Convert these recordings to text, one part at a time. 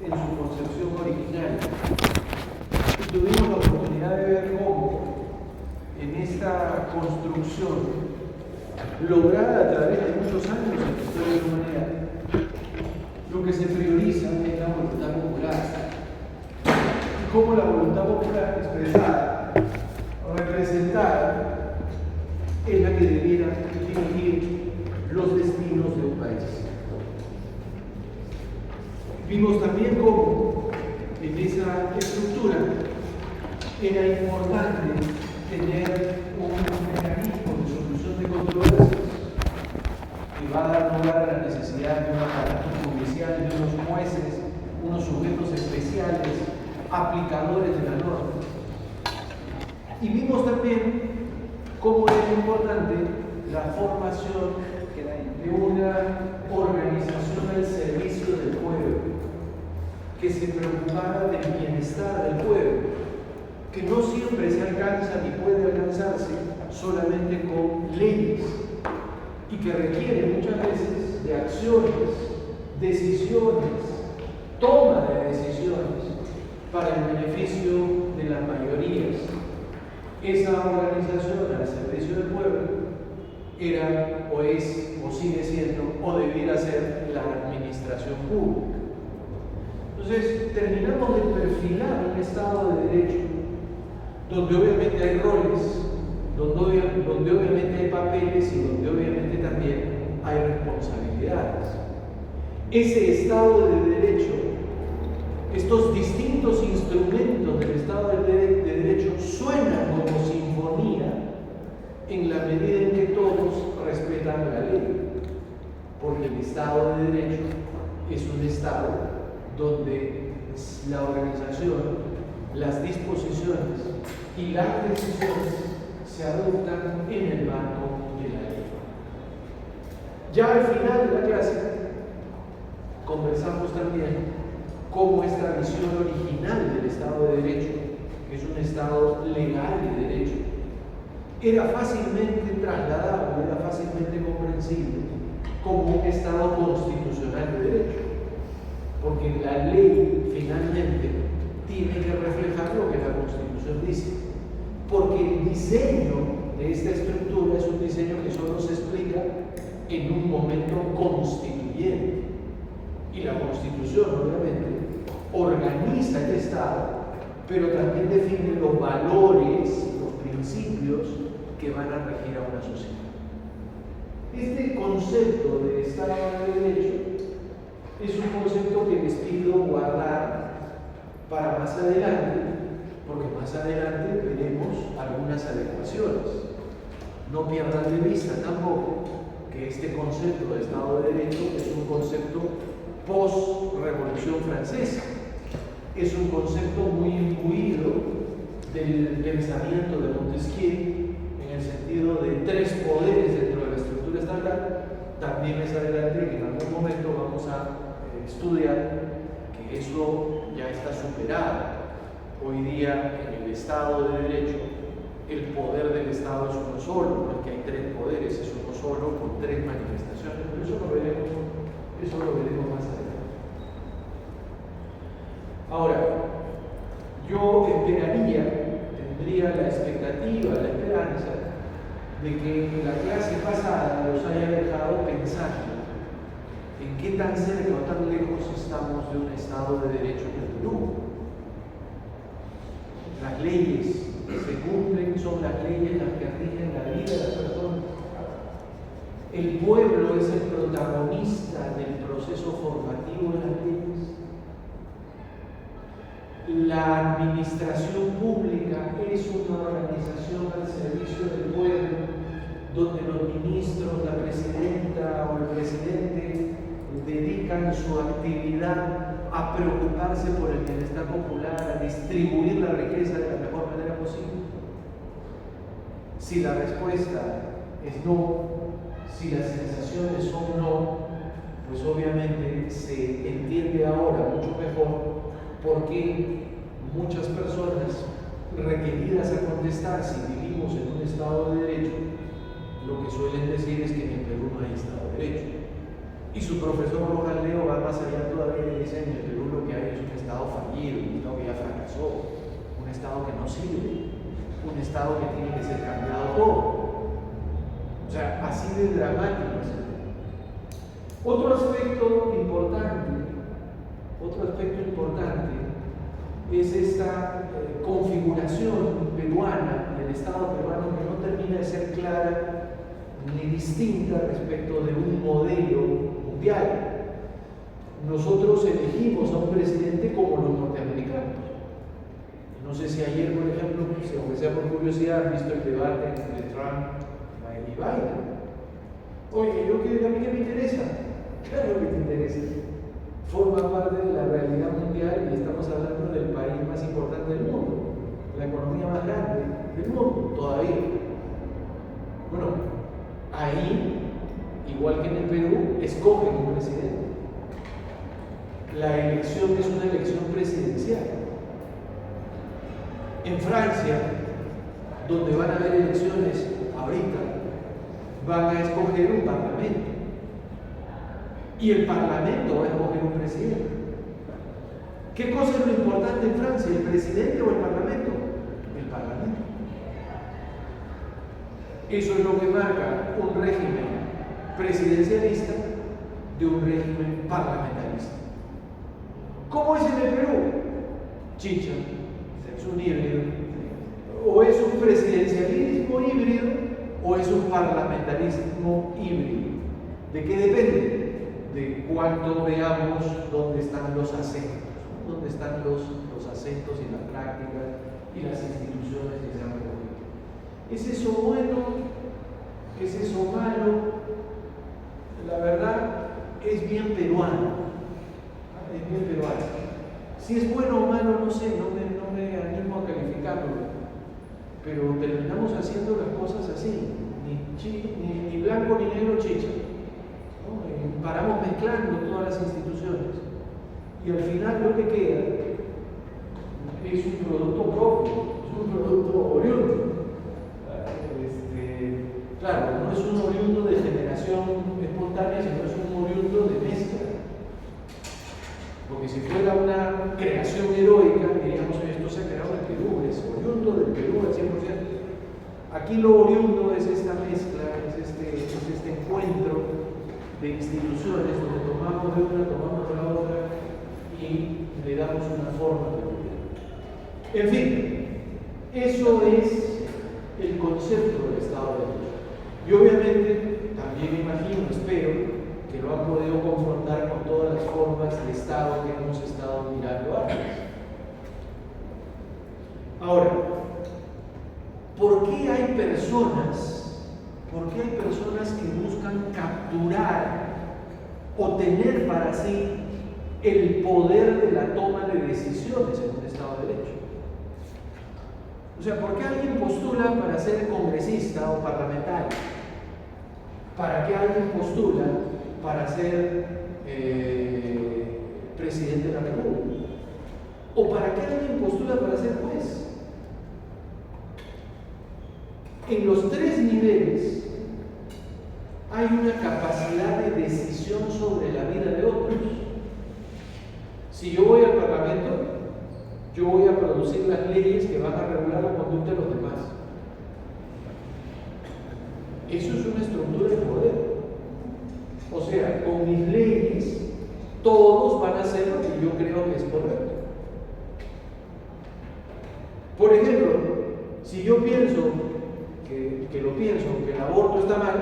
en su concepción original. Y tuvimos la oportunidad de ver cómo en esta construcción, lograda a través de muchos años en la historia de la humanidad, lo que se prioriza es la voluntad popular. Y cómo la voluntad popular expresada, representada, es la que debiera dirigir los destinos de un país. Vimos también cómo en esa estructura era importante tener un mecanismo de solución de controversias que va a dar lugar a la necesidad de un aparato judicial, de unos jueces, unos sujetos especiales, aplicadores de la norma. Y vimos también cómo era importante la formación de una organización al servicio del pueblo, que se preocupara del bienestar del pueblo, que no siempre se alcanza ni puede alcanzarse solamente con leyes, y que requiere muchas veces de acciones, decisiones, toma de decisiones para el beneficio de las mayorías. Esa organización al servicio del pueblo era, o es, o sigue siendo, o debiera ser la administración pública. Entonces, terminamos de perfilar un Estado de Derecho, donde obviamente hay roles, donde obviamente hay papeles y donde obviamente también hay responsabilidades. Ese Estado de Derecho, estos distintos instrumentos del Estado de Derecho suenan como sinfonía en la medida en que todos respetan la ley, porque el Estado de Derecho es un Estado donde la organización, las disposiciones y las decisiones se adoptan en el marco de la ley. Ya al final de la clase conversamos también cómo esta visión original del Estado de Derecho, que es un Estado legal y de derecho, era fácilmente trasladable, era fácilmente comprensible como un Estado constitucional de derecho, porque la ley finalmente tiene que reflejar lo que la Constitución dice, porque el diseño de esta estructura es un diseño que solo se explica en un momento constituyente, y la Constitución obviamente organiza el Estado, pero también define los valores, los principios que van a regir a una sociedad. Este concepto de Estado de Derecho es un concepto que les pido guardar para más adelante, porque más adelante veremos algunas adecuaciones. No pierdan de vista tampoco que este concepto de Estado de Derecho es un concepto post-Revolución Francesa. Es un concepto muy imbuido del pensamiento de Montesquieu, en el sentido de tres poderes dentro de la estructura estatal. También más adelante, que en algún momento vamos a estudiar que eso ya está superado. Hoy día en el Estado de Derecho el poder del Estado es uno solo, no es que hay tres poderes, es uno solo con tres manifestaciones, pero eso lo veremos más adelante. Ahora, yo tendría la expectativa, la esperanza de que la clase pasada los haya dejado pensando en qué tan cerca o tan lejos estamos de un Estado de Derecho en el Perú. Las leyes se cumplen, son las leyes las que rigen la vida de las personas. El pueblo es el protagonista del proceso formativo de las leyes. La administración pública es una organización al servicio del pueblo, donde los ministros, la presidenta o el presidente dedican su actividad a preocuparse por el bienestar popular, a distribuir la riqueza de la mejor manera posible. Si la respuesta es no, si las sensaciones son no, pues obviamente se entiende ahora mucho mejor por qué muchas personas requeridas a contestar si vivimos en un Estado de Derecho, lo que suelen decir es que en el Perú no hay Estado de Derecho. Y su profesor Rojas Leo va más allá todavía y dice: en el Perú lo que hay es fallido, un Estado que ya fracasó, un Estado que no sirve, un Estado que tiene que ser cambiado todo. O sea, así de dramático es el tema. Otro aspecto importante es esta configuración peruana, del Estado peruano, que no termina de ser clara ni distinta respecto de un modelo mundial. Nosotros elegimos a un presidente como los norteamericanos. No sé si ayer, por ejemplo, aunque sea por curiosidad, han visto el debate entre Trump y Biden. Oye, a mí qué me interesa. Claro que te interesa. Forma parte de la realidad mundial y estamos hablando del país más importante del mundo, la economía más grande del mundo, todavía. Bueno, ahí, igual que en el Perú, escogen un presidente. La elección es una elección presidencial. En Francia, donde van a haber elecciones ahorita, van a escoger un parlamento. Y el parlamento va a escoger un presidente. ¿Qué cosa es lo importante en Francia? ¿El presidente o el parlamento? El parlamento. Eso es lo que marca un régimen presidencialista de un régimen parlamentarista. ¿Cómo es en el Perú? Chicha, es un híbrido. O es un presidencialismo híbrido o es un parlamentarismo híbrido. ¿De qué depende? De cuánto veamos dónde están los acentos, dónde están los acentos y las prácticas y las instituciones que se han recogido. ¿Es eso bueno? ¿Es eso malo? La verdad es bien peruano. Es bien peruano. Si es bueno o malo, no sé, no me animo a calificarlo. Pero terminamos haciendo las cosas así, ni blanco ni negro chicha. Paramos mezclando todas las instituciones y al final lo que queda es un producto propio, es un producto oriundo. Claro, no es un oriundo de generación espontánea, sino es un oriundo de mezcla. Porque si fuera una creación heroica, diríamos, esto se ha creado en Perú, es oriundo del Perú al 100%. Aquí lo oriundo es esta mezcla, es este encuentro de instituciones donde tomamos de una, tomamos de la otra y le damos una forma de vida. En fin, eso es el concepto del Estado de Derecho. Y obviamente, también imagino, espero, que lo han podido confrontar con todas las formas de Estado que hemos estado mirando antes. Ahora, ¿por qué hay personas que buscan capturar o tener para sí el poder de la toma de decisiones en un Estado de Derecho? O sea, ¿por qué alguien postula para ser congresista o parlamentario? ¿Para qué alguien postula para ser presidente de la República? ¿O para qué alguien postula para ser juez? En los tres niveles hay una capacidad de decisión sobre la vida de otros. Si yo voy al Parlamento, yo voy a producir las leyes que van a regular la conducta de los demás. Eso es una estructura de poder. O sea, con mis leyes, todos van a hacer lo que yo creo que es correcto. Por ejemplo, si yo pienso que el aborto está mal,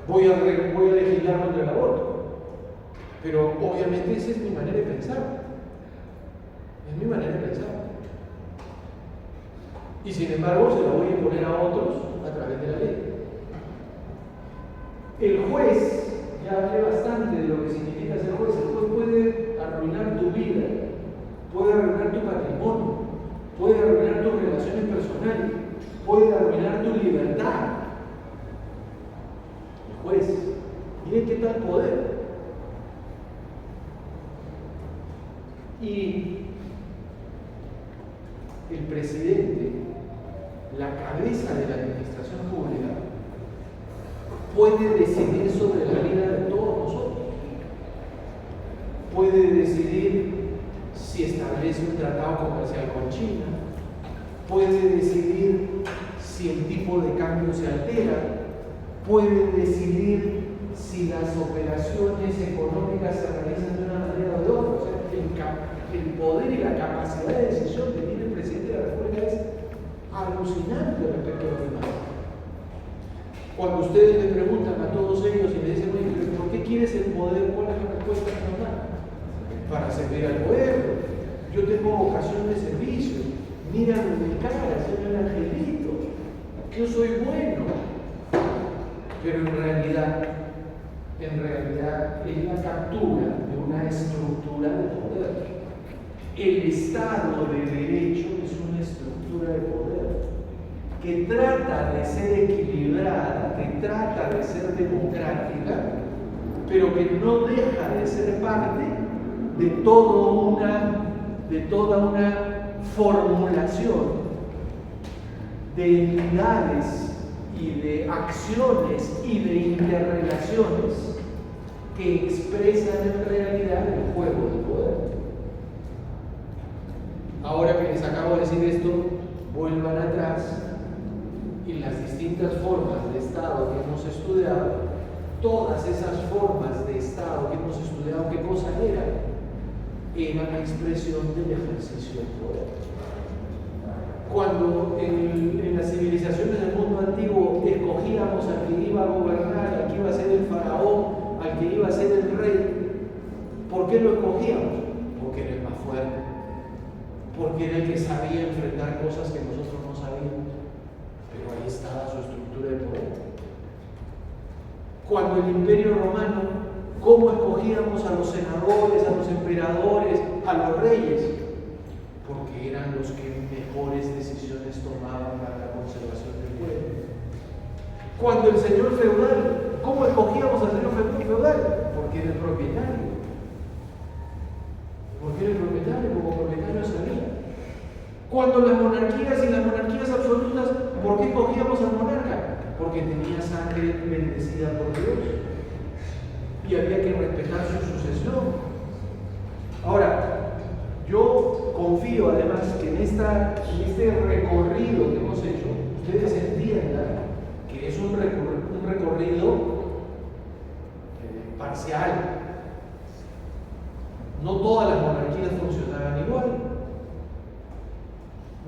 voy a legislar contra el aborto. Pero obviamente esa es mi manera de pensar. Es mi manera de pensar. Y sin embargo se la voy a imponer a otros a través de la ley. El juez, ya hablé bastante de lo que significa ser juez. El juez puede arruinar tu vida, puede arruinar tu patrimonio, puede arruinar tus relaciones personales, puede arruinar tu libertad. El juez tiene que tal poder. Y el presidente, la cabeza de la administración pública, puede decidir sobre la vida de todos nosotros. Puede decidir si establece establece un tratado comercial con China, puede decidir si el tipo de cambio se altera, puede decidir si las operaciones económicas se realizan de una manera o de otra. O sea, el poder y la capacidad de decisión que tiene el presidente de la República es alucinante respecto a los demás. Cuando ustedes le preguntan a todos ellos y le dicen, oye, ¿por qué quieres el poder? ¿Cuál es la respuesta que nos dan? Para servir al pueblo. Yo tengo vocación de servicio. Mírame en mi cara, soy un angelito. Yo soy bueno. Pero en realidad es la captura de una estructura de poder. El Estado de Derecho es una estructura de poder que trata de ser equilibrada, que trata de ser democrática, pero que no deja de ser parte de toda una formulación de entidades y de acciones y de interrelaciones que expresan en realidad el juego del poder. Ahora que les acabo de decir esto, vuelvan atrás y las distintas formas de Estado que hemos estudiado, todas esas formas de Estado que hemos estudiado, ¿qué cosa eran? Eran la expresión del ejercicio del poder. Cuando en las civilizaciones del mundo antiguo escogíamos al que iba a gobernar, al que iba a ser el faraón, al que iba a ser el rey, ¿por qué lo escogíamos? Porque era el más fuerte, porque era el que sabía enfrentar cosas que nosotros no sabíamos, pero ahí estaba su estructura de poder. Cuando el Imperio Romano, ¿cómo escogíamos a los senadores, a los emperadores, a los reyes? Porque eran los que mejores decisiones tomaban para la conservación del pueblo. Cuando el señor feudal, ¿cómo escogíamos al señor feudal? Porque era el propietario. Porque era el propietario, como propietario sabía. Cuando las monarquías y las monarquías absolutas, ¿por qué escogíamos al monarca? Porque tenía sangre bendecida por Dios y había que respetar su sucesión. Ahora, yo confío además que en este recorrido que hemos hecho, ustedes entiendan que es un recorrido parcial. No todas las monarquías funcionaban igual,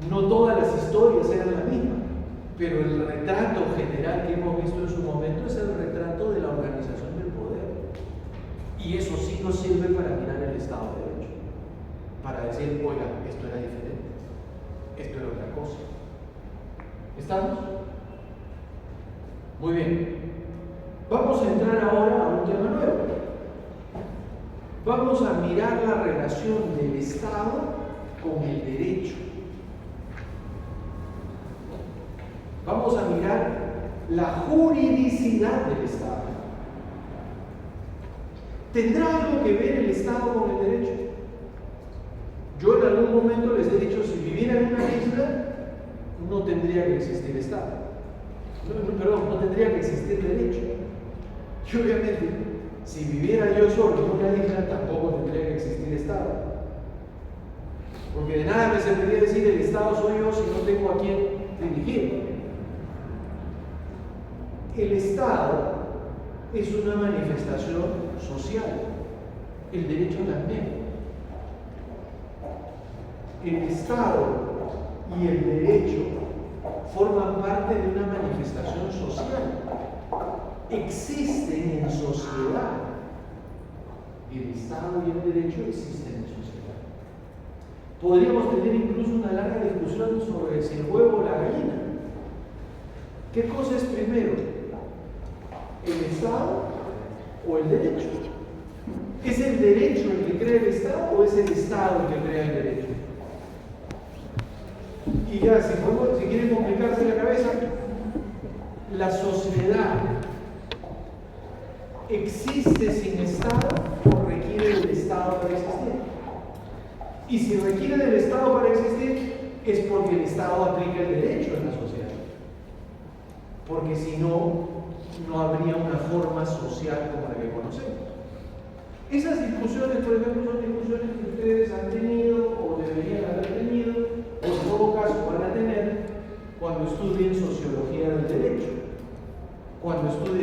no todas las historias eran las mismas, pero el retrato general que hemos visto en su momento es el retrato de la organización del poder. Y eso sí nos sirve para mirar el Estado de Derecho, para decir, oiga, esto era diferente, esto era otra cosa. ¿Estamos? Muy bien. Vamos a entrar ahora a un tema nuevo. Vamos a mirar la relación del Estado con el derecho. Vamos a mirar la juridicidad del Estado. ¿Tendrá algo que ver el Estado con el derecho? Yo en algún momento les he dicho, si viviera en una isla, no tendría que existir Estado. No tendría que existir derecho. Y obviamente, si viviera yo solo en una isla, tampoco tendría que existir Estado. Porque de nada me serviría decir el Estado soy yo si no tengo a quién dirigir. El Estado es una manifestación social, el derecho también. El Estado y el derecho forman parte de una manifestación social. Existen en sociedad. El Estado y el derecho existen en sociedad. Podríamos tener incluso una larga discusión sobre si el huevo o la gallina. ¿Qué cosa es primero? ¿El Estado o el derecho? ¿Es el derecho el que crea el Estado o es el Estado el que crea el derecho? Y ya, si quieren complicarse la cabeza, la sociedad ¿existe sin Estado o requiere del Estado para existir? Y si requiere del Estado para existir, es porque el Estado aplica el derecho en la sociedad. Porque si no, no habría una forma social como la que conocemos. Esas discusiones, por ejemplo, son discusiones que ustedes han tenido o deberían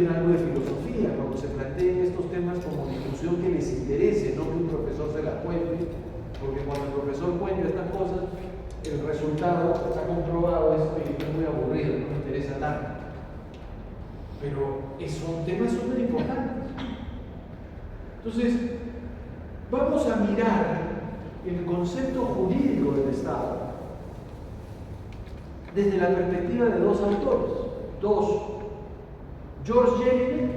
estudien algo de filosofía, cuando se planteen estos temas como discusión que les interese, no que un profesor se la cuente, porque cuando el profesor cuenta estas cosas, el resultado está comprobado, es que es muy aburrido, no me interesa tanto. Pero son temas súper importantes. Entonces, vamos a mirar el concepto jurídico del Estado desde la perspectiva de dos autores, George Jelinek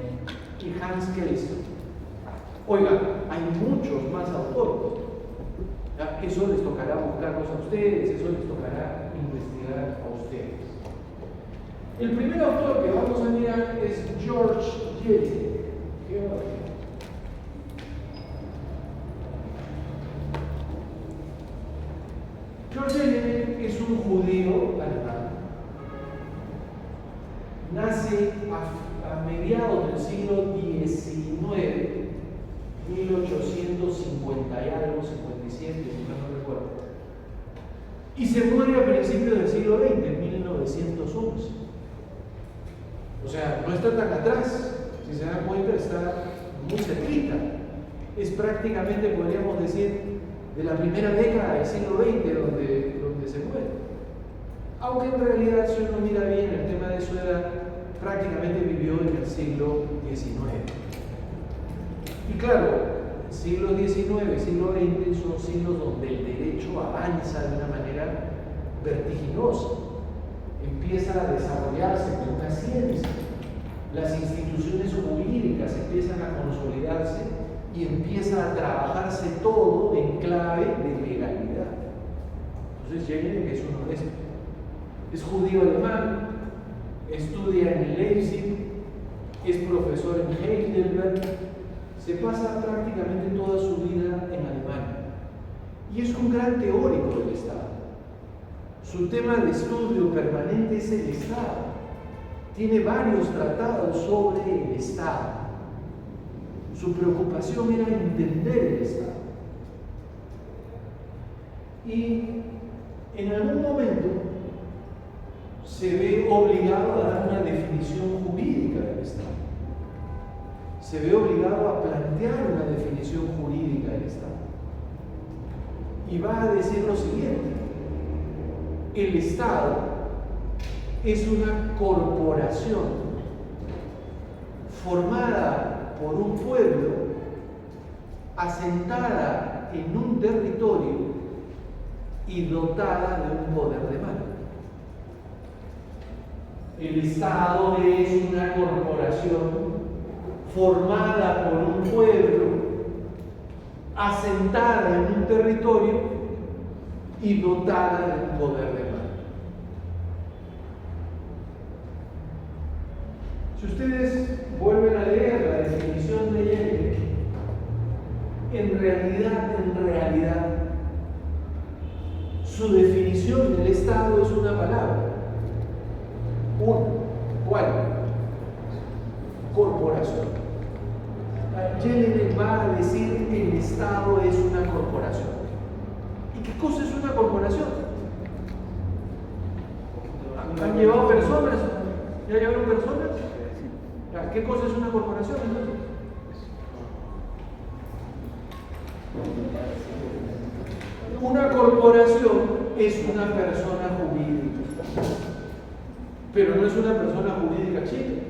y Hans Kelsen. Oiga, hay muchos más autores. Eso les tocará buscarlos a ustedes, eso les tocará investigar a ustedes. El primer autor que vamos a mirar es George Jelinek. George Jelinek es un judío alemán. Nace a mediados del siglo XIX, 1850 y algo, 57, no recuerdo. Y se muere a principios del siglo XX, en 1911. O sea, no está tan atrás, si se dan cuenta, está muy cerquita. Es prácticamente, podríamos decir, de la primera década del siglo XX donde se muere. Aunque en realidad, si uno mira bien el tema de su edad, prácticamente vivió en el siglo XIX. Y claro, siglo XIX, siglo XX son siglos donde el derecho avanza de una manera vertiginosa. Empieza a desarrollarse como una ciencia. Las instituciones jurídicas empiezan a consolidarse y empieza a trabajarse todo en clave de legalidad. Entonces Jelinek es uno de estos. Es judío alemán, estudia en Leipzig, es profesor en Heidelberg, se pasa prácticamente toda su vida en Alemania y es un gran teórico del Estado. Su tema de estudio permanente es el Estado. Tiene varios tratados sobre el Estado. Su preocupación era entender el Estado. Y en algún momento se ve obligado a dar una definición jurídica del Estado. Se ve obligado a plantear una definición jurídica del Estado. Y va a decir lo siguiente: el Estado es una corporación formada por un pueblo, asentada en un territorio y dotada de un poder de mando. El Estado es una corporación formada por un pueblo, asentada en un territorio y dotada de un poder de mando. Si ustedes vuelven a leer la definición de Jelinek, en realidad, su definición del Estado es una palabra. ¿Cuál? Corporación. Jelinek va a decir que el Estado es una corporación. ¿Y qué cosa es una corporación? ¿Han llevado personas? ¿Ya llevaron personas? ¿Qué cosa es una corporación entonces? Una corporación es una persona jurídica, pero no es una persona jurídica chica,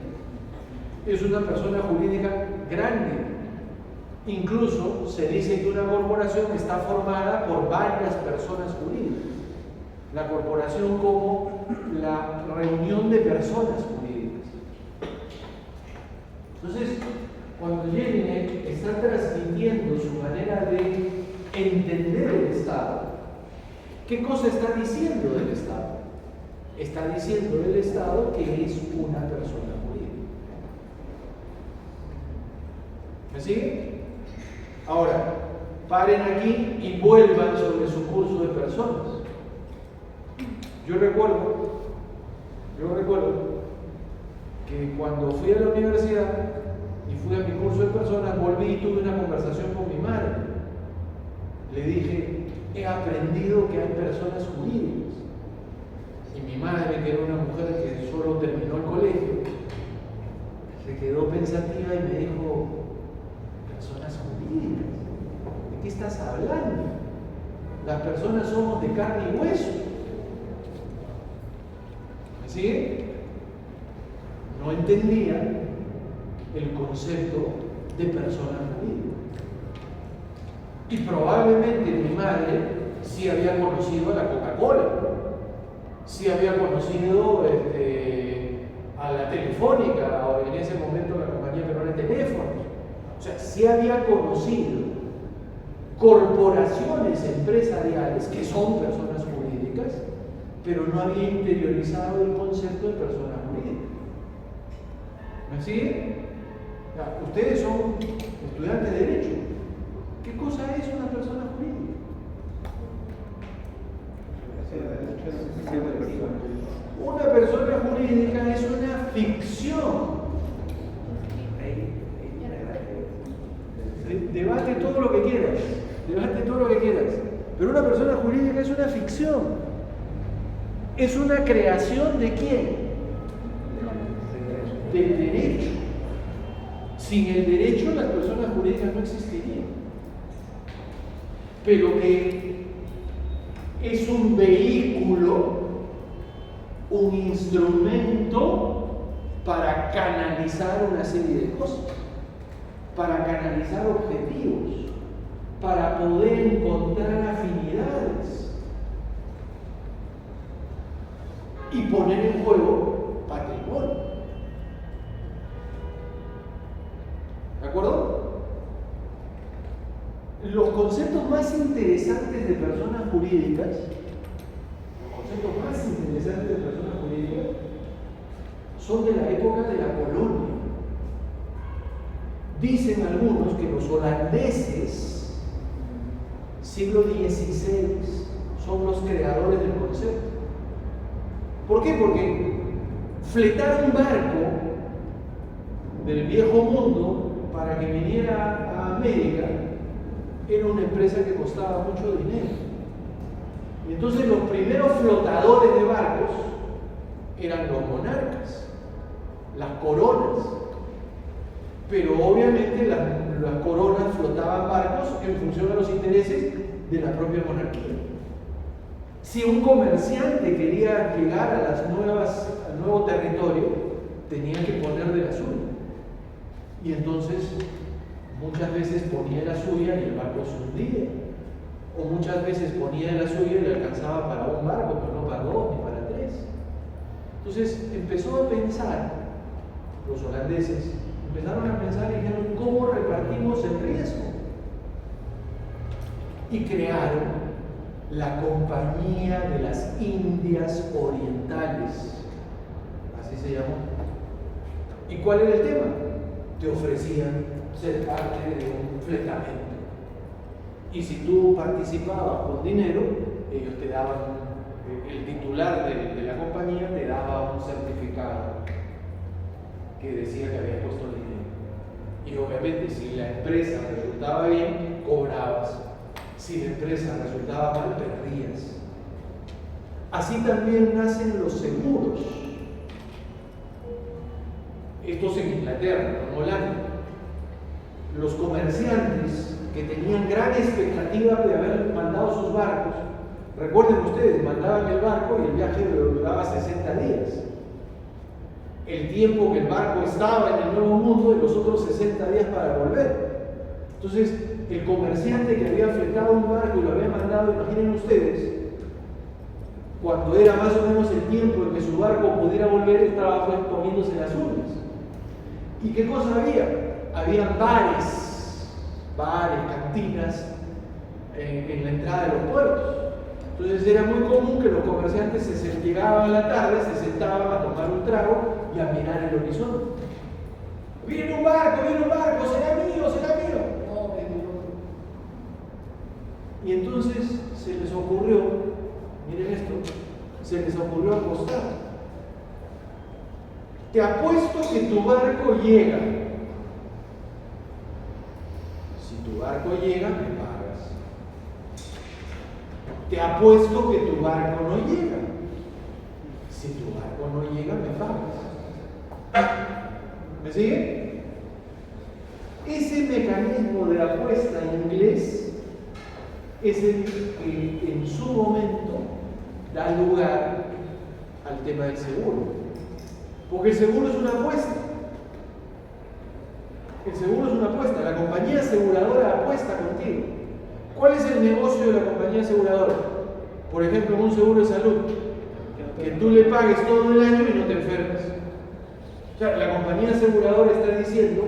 es una persona jurídica grande. Incluso se dice que una corporación está formada por varias personas jurídicas. La corporación como la reunión de personas jurídicas. Entonces, cuando Jelinek está transmitiendo su manera de entender el Estado, ¿qué cosa está diciendo del Estado? Está diciendo del Estado que es una persona jurídica. ¿Me siguen? Ahora, paren aquí y vuelvan sobre su curso de personas. Yo recuerdo que cuando fui a la universidad y fui a mi curso de personas, volví y tuve una conversación con mi madre. Le dije, he aprendido que hay personas jurídicas. Y mi madre, que era una mujer que solo terminó el colegio, se quedó pensativa y me dijo, personas jurídicas, ¿de qué estás hablando? Las personas somos de carne y hueso. ¿Me sigue? No entendía el concepto de persona jurídica. Y probablemente mi madre sí había conocido a la Coca-Cola, sí había conocido a la Telefónica, o en ese momento la compañía peruana de teléfonos. O sea, sí había conocido corporaciones empresariales que son personas jurídicas, pero no había interiorizado el concepto de persona jurídica. ¿Me siguen? Ustedes son estudiantes de Derecho. ¿Qué cosa es una persona jurídica? Una persona jurídica es una ficción. Debate todo lo que quieras. Debate todo lo que quieras. Pero una persona jurídica es una ficción. Es una creación ¿de quién? Del derecho. Sin el derecho las personas jurídicas no existirían. Pero que es un vehículo, un instrumento para canalizar una serie de cosas, para canalizar objetivos, para poder encontrar afinidades y poner en juego patrimonio. ¿De acuerdo? Los conceptos más interesantes de personas jurídicas, son de la época de la colonia. Dicen algunos que los holandeses, siglo XVI, son los creadores del concepto. ¿Por qué? Porque fletar un barco del viejo mundo para que viniera a América era una empresa que costaba mucho dinero. Y entonces los primeros flotadores de barcos eran los monarcas, las coronas. Pero obviamente las coronas flotaban barcos en función de los intereses de la propia monarquía. Si un comerciante quería llegar al nuevo territorio, tenía que poner de la suya. Y entonces muchas veces ponía la suya y el barco se hundía. O muchas veces ponía la suya y le alcanzaba para un barco, pero no para dos ni para tres. Entonces empezó a pensar, los holandeses empezaron a pensar y dijeron, ¿cómo repartimos el riesgo? Y crearon la Compañía de las Indias Orientales, así se llamó. ¿Y cuál era el tema? Te ofrecían ser parte de un fletamento. Y si tú participabas con dinero, ellos te daban, el titular de la compañía te daba un certificado que decía que había puesto dinero. Y obviamente si la empresa resultaba bien, cobrabas. Si la empresa resultaba mal, perdías. Así también nacen los seguros. Estos en Inglaterra, no en Holanda. Los comerciantes que tenían gran expectativa de haber mandado sus barcos, recuerden ustedes, mandaban el barco y el viaje duraba 60 días. El tiempo que el barco estaba en el Nuevo Mundo y los otros 60 días para volver. Entonces, el comerciante que había fletado un barco y lo había mandado, imaginen ustedes, cuando era más o menos el tiempo en que su barco pudiera volver, estaba comiéndose las uñas. ¿Y qué cosa había? Había bares, cantinas en la entrada de los puertos. Entonces era muy común que los comerciantes llegaban a la tarde, se sentaban a tomar un trago y a mirar el horizonte. Viene un barco, será mío. No, es mío. Y entonces se les ocurrió, miren esto, se les ocurrió apostar. Te apuesto que tu barco llega. Si tu barco llega, me pagas. Te apuesto que tu barco no llega. Si tu barco no llega, me pagas. ¿Me sigue? Ese mecanismo de apuesta en inglés es el que en su momento da lugar al tema del seguro. Porque el seguro es una apuesta. El seguro es una apuesta. La compañía aseguradora apuesta contigo. ¿Cuál es el negocio de la compañía aseguradora? Por ejemplo, un seguro de salud. Que tú le pagues todo el año y no te enfermes. O sea, la compañía aseguradora está diciendo,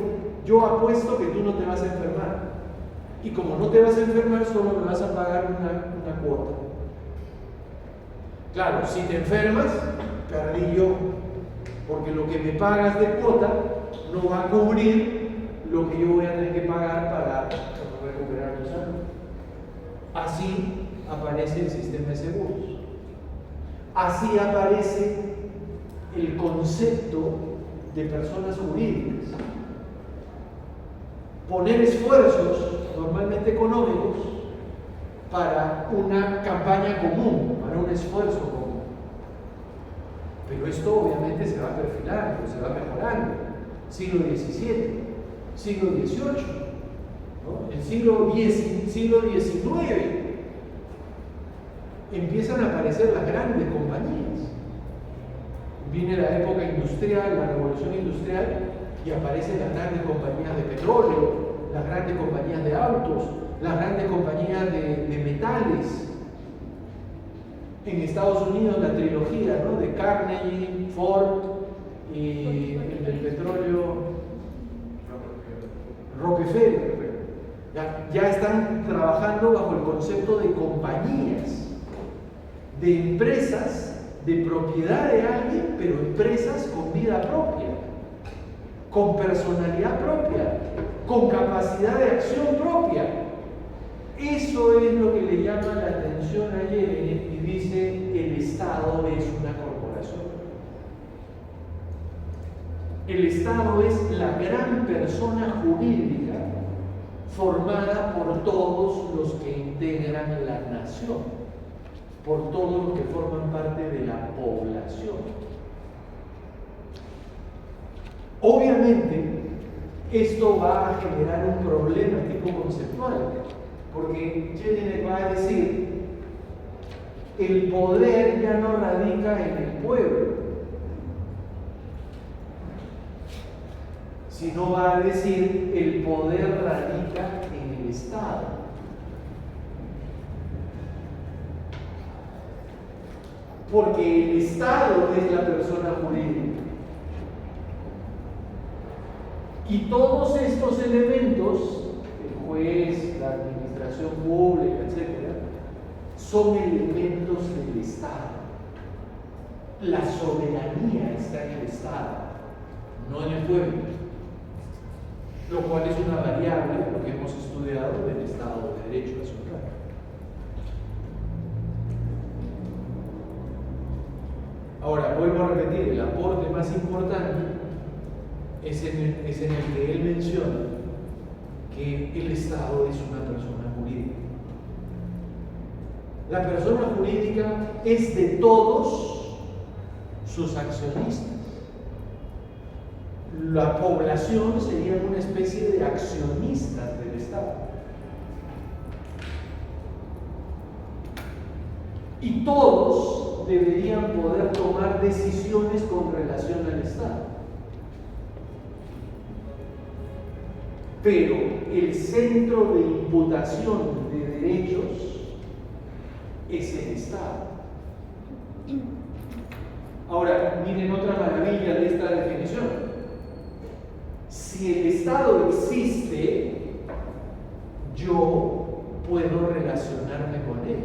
yo apuesto que tú no te vas a enfermar. Y como no te vas a enfermar, solo me vas a pagar una cuota. Claro, si te enfermas, perdí yo. Porque lo que me pagas de cuota no va a cubrir lo que yo voy a tener que pagar para recuperar mi salud. Así aparece el sistema de seguros. Así aparece el concepto de personas jurídicas. Poner esfuerzos, normalmente económicos, para una campaña común, para un esfuerzo común. Pero esto obviamente se va perfilando, se va mejorando. Siglo XVII, siglo XVIII, ¿no? El siglo XIX empiezan a aparecer las grandes compañías. Viene la época industrial, la revolución industrial, y aparecen las grandes compañías de petróleo, las grandes compañías de autos, las grandes compañías de metales. En Estados Unidos la trilogía, ¿no?, de Carnegie, Ford y el del petróleo, Rockefeller. Ya están trabajando bajo el concepto de compañías, de empresas de propiedad de alguien, pero empresas con vida propia, con personalidad propia, con capacidad de acción propia. Eso es lo que le llama la atención a Yelenen y dice: el Estado es una corporación. El Estado es la gran persona jurídica formada por todos los que integran la nación, por todos los que forman parte de la población. Obviamente, esto va a generar un problema tipo conceptual, porque Jelinek va a decir: el poder ya no radica en el pueblo, sino va a decir: el poder radica en el Estado. Porque el Estado es la persona jurídica. Y todos estos elementos, el juez, la administración pública, etc., son elementos del Estado. La soberanía está en el Estado, no en el pueblo, lo cual es una variable, lo que hemos estudiado del Estado de Derecho nacional. Ahora, vuelvo a repetir, el aporte más importante es en el que él menciona que el Estado es una persona jurídica. La persona jurídica es de todos sus accionistas. La población sería una especie de accionistas del Estado. Y todos deberían poder tomar decisiones con relación al Estado. Pero el centro de imputación de derechos es el Estado. Ahora, miren otra maravilla de esta definición. Si el Estado existe, yo puedo relacionarme con él.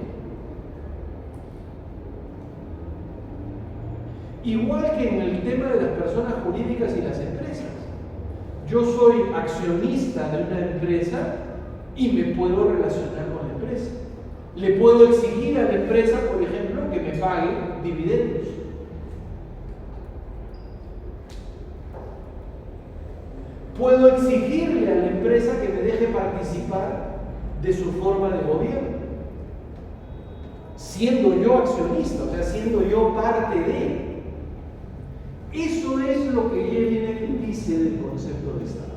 Igual que en el tema de las personas jurídicas y las empresas. Yo soy accionista de una empresa y me puedo relacionar con la empresa. Le puedo exigir a la empresa, por ejemplo, que me pague dividendos. Puedo exigirle a la empresa que me deje participar de su forma de gobierno, siendo yo accionista, o sea, siendo yo parte de. Eso es lo que Jelinek dice del concepto de Estado.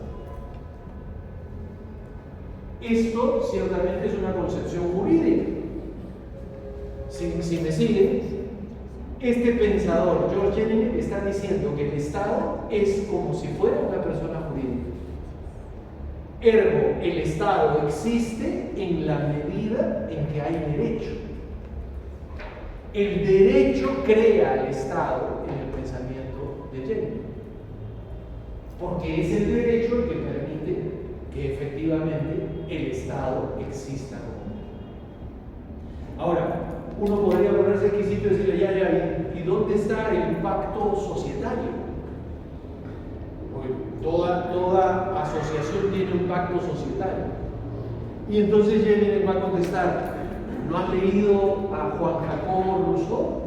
Esto ciertamente es una concepción jurídica. Si me siguen, este pensador, George Jelinek, está diciendo que el Estado es como si fuera una persona jurídica. Ergo, el Estado existe en la medida en que hay derecho. El derecho crea al Estado en el pensamiento de Jelinek, porque es el derecho el que permite que efectivamente el Estado exista como tal. Ahora, uno podría ponerse exquisito y decirle, ¿y dónde está el pacto societario? Porque toda asociación tiene un pacto societario. Y entonces Jelinek va a contestar, ¿no has leído a Juan Jacobo Rousseau?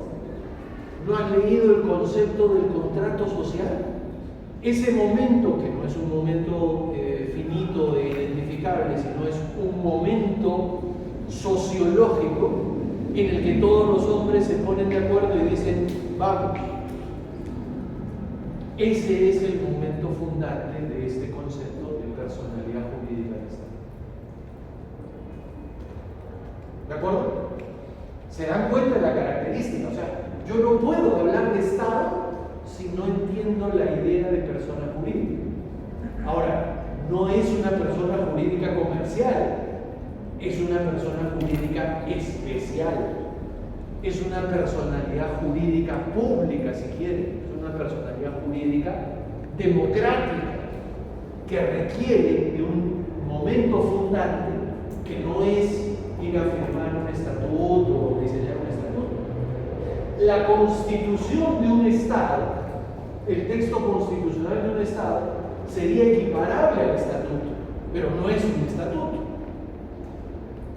¿No has leído el concepto del contrato social? Ese momento, que no es un momento finito e identificable, sino es un momento sociológico en el que todos los hombres se ponen de acuerdo y dicen, vamos. Ese es el momento fundante de este concepto de personalidad jurídica del Estado. ¿De acuerdo? ¿Se dan cuenta de la característica? O sea, yo no puedo hablar de Estado si no entiendo la idea de persona jurídica. Ahora, no es una persona jurídica comercial, es una persona jurídica especial, es una personalidad jurídica pública, si quieren, es una personalidad jurídica democrática que requiere de un momento fundante que no es ir a firmar un estatuto o diseñar un estatuto. La constitución de un Estado, el texto constitucional de un Estado, sería equiparable al estatuto, pero no es un estatuto.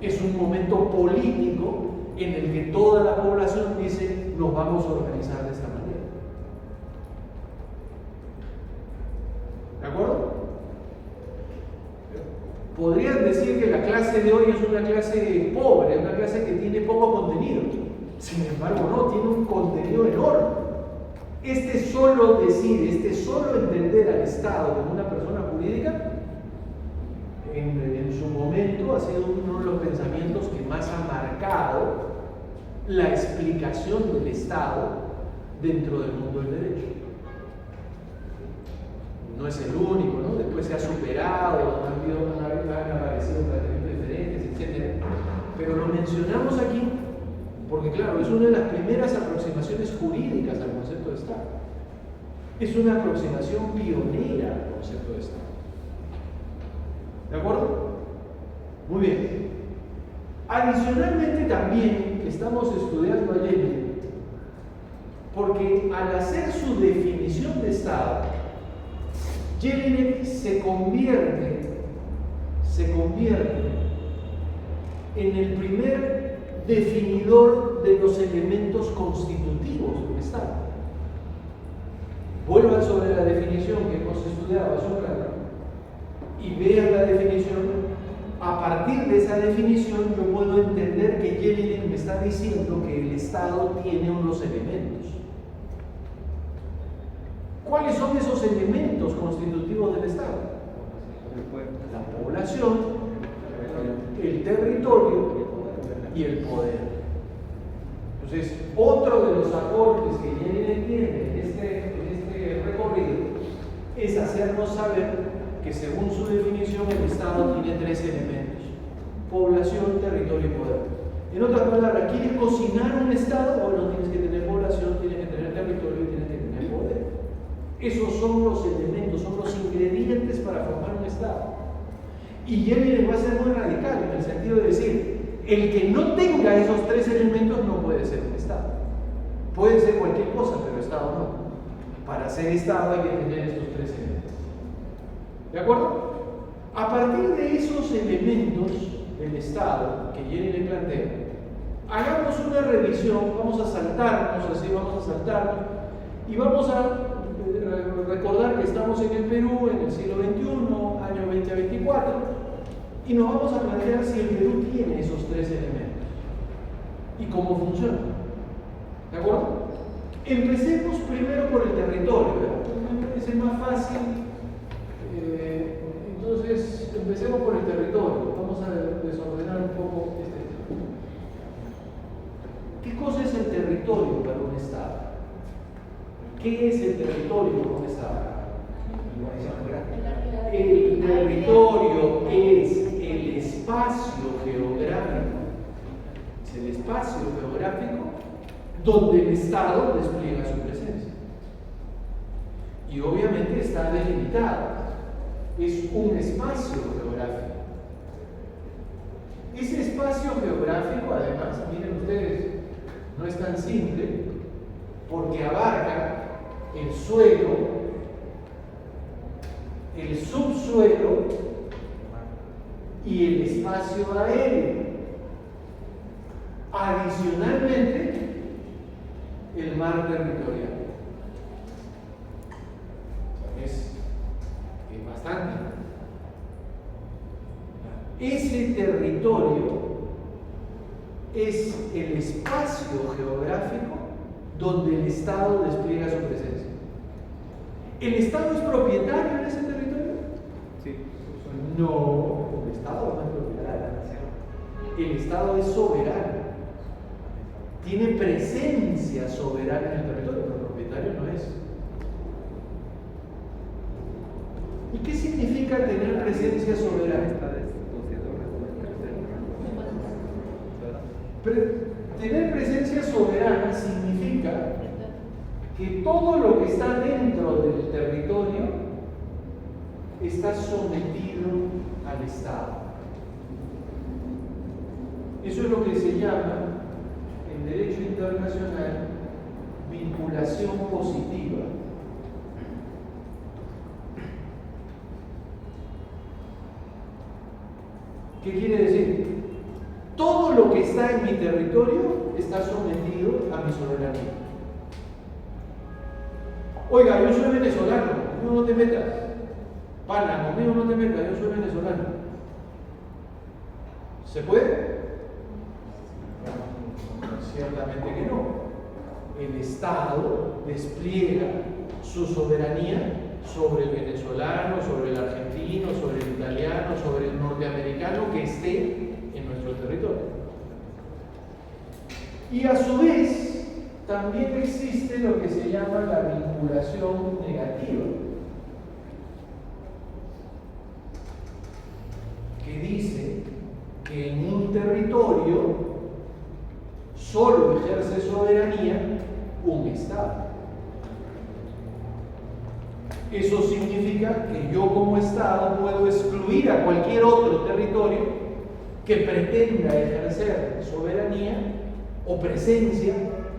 Es un momento político en el que toda la población dice, nos vamos a organizar de esta manera. ¿De acuerdo? Podrían decir que la clase de hoy es una clase pobre, una clase que tiene poco contenido. Sin embargo, no, tiene un contenido enorme. Este solo entender al Estado como una persona jurídica, en su momento ha sido uno de los pensamientos que más ha marcado la explicación del Estado dentro del mundo del derecho. No es el único, ¿no? Después se ha superado, han aparecido tratamientos diferentes, etc. Pero lo mencionamos aquí porque, claro, es una de las primeras aproximaciones jurídicas al concepto de Estado. Es una aproximación pionera al concepto de Estado. ¿De acuerdo? Muy bien. Adicionalmente también estamos estudiando a Jelinek porque al hacer su definición de Estado, Jelinek se convierte en el primer definidor de los elementos constitutivos del Estado. Vuelvan sobre la definición que hemos estudiado hace un rato y vean la definición. A partir de esa definición yo puedo entender que Jelinek me está diciendo que el Estado tiene unos elementos. ¿Cuáles son esos elementos constitutivos del Estado? La población, el territorio y el poder. Entonces, otro de los aportes que Jelinek tiene en este recorrido es hacernos saber que según su definición el Estado tiene tres elementos: población, territorio y poder. En otras palabras, ¿quieres cocinar un Estado? Bueno, tienes que tener población, tienes que tener territorio y tienes que tener poder. Esos son los elementos, son los ingredientes para formar un Estado. Y Jelinek va a ser muy radical en el sentido de decir, el que no tenga esos tres elementos no puede ser un Estado. Puede ser cualquier cosa, pero Estado no. Para ser Estado hay que tener estos tres elementos. ¿De acuerdo? A partir de esos elementos del Estado que Jelinek plantea, hagamos una revisión, vamos a saltarnos y vamos a recordar que estamos en el Perú en el siglo XXI, año 2024, y nos vamos a plantear si el Perú tiene esos tres elementos y cómo funcionan. ¿De acuerdo? Empecemos primero por el territorio, ¿verdad? Me parece más fácil. Entonces, empecemos por el territorio. Vamos a desordenar un poco este tema. ¿Qué cosa es el territorio para un Estado? ¿Qué es el territorio para un Estado? El territorio es el espacio geográfico, es el espacio geográfico donde el Estado despliega su presencia. Y obviamente está delimitado, es un espacio geográfico. Ese espacio geográfico, además, miren ustedes, no es tan simple porque abarca el suelo, el subsuelo y el espacio aéreo. Adicionalmente, el mar territorial. Es bastante. Ese territorio es el espacio geográfico donde el Estado despliega su presencia. ¿El Estado es propietario de ese territorio? Sí. No, el Estado no es propietario. El Estado es soberano. Tiene presencia soberana en el territorio, pero propietario no es. ¿Y qué significa tener presencia soberana? Tener presencia soberana significa que todo lo que está dentro del territorio está sometido al Estado. Eso es lo que se llama en derecho internacional vinculación positiva. ¿Qué quiere decir? Todo lo que está en mi territorio está sometido a mi soberanía. Oiga, yo soy venezolano, conmigo no te metas. Pana, conmigo no te metas, yo soy venezolano. ¿Se puede? Ciertamente que no. El Estado despliega su soberanía sobre el venezolano, sobre el argentino, sobre el italiano, sobre el norteamericano que esté en nuestro territorio. Y a su vez, también existe lo que se llama la vinculación negativa, que dice que en un territorio solo ejerce soberanía un Estado. Eso significa que yo como Estado puedo excluir a cualquier otro territorio que pretenda ejercer soberanía o presencia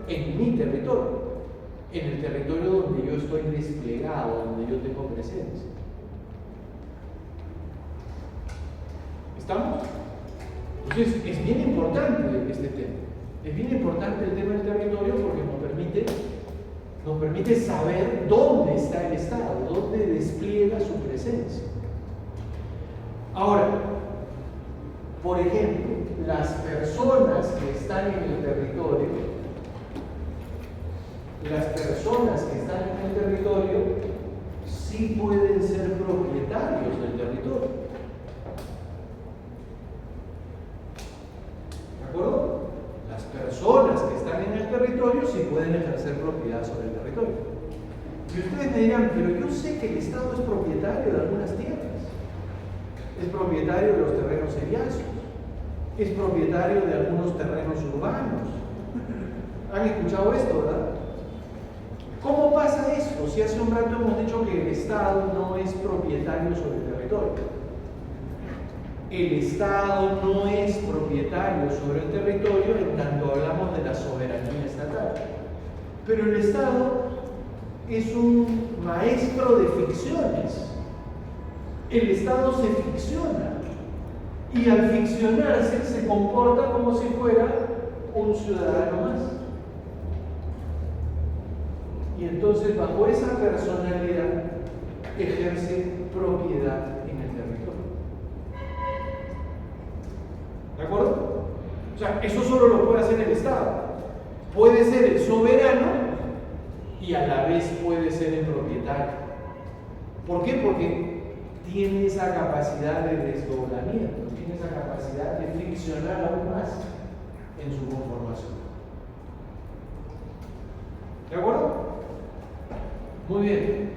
en mi territorio, en el territorio donde yo estoy desplegado, donde yo tengo presencia. ¿Estamos? Entonces, es bien importante este tema. Es bien importante el tema del territorio porque nos permite saber dónde está el Estado, dónde despliega su presencia. Ahora, por ejemplo, las personas que están en el territorio, sí pueden ser propietarios del territorio. ¿De acuerdo? Las personas que están en el territorio sí pueden ejercer propiedad sobre el territorio. Y ustedes me dirán, pero yo sé que el Estado es propietario de algunas tierras. Es propietario de los terrenos eriazos. Es propietario de algunos terrenos urbanos. ¿Han escuchado esto, verdad? ¿Cómo pasa esto? Si hace un rato hemos dicho que el Estado no es propietario sobre el territorio. El Estado no es propietario sobre el territorio en tanto hablamos de la soberanía estatal. Pero el Estado es un maestro de ficciones. El Estado se ficciona y al ficcionarse se comporta como si fuera un ciudadano más. Y entonces bajo esa personalidad ejerce propiedad en el territorio. ¿De acuerdo? O sea, eso solo lo puede hacer el Estado. Puede ser el soberano y a la vez puede ser el propietario. ¿Por qué? Porque tiene esa capacidad de desdoblamiento, tiene esa capacidad de friccionar aún más en su conformación. ¿De acuerdo? Muy bien.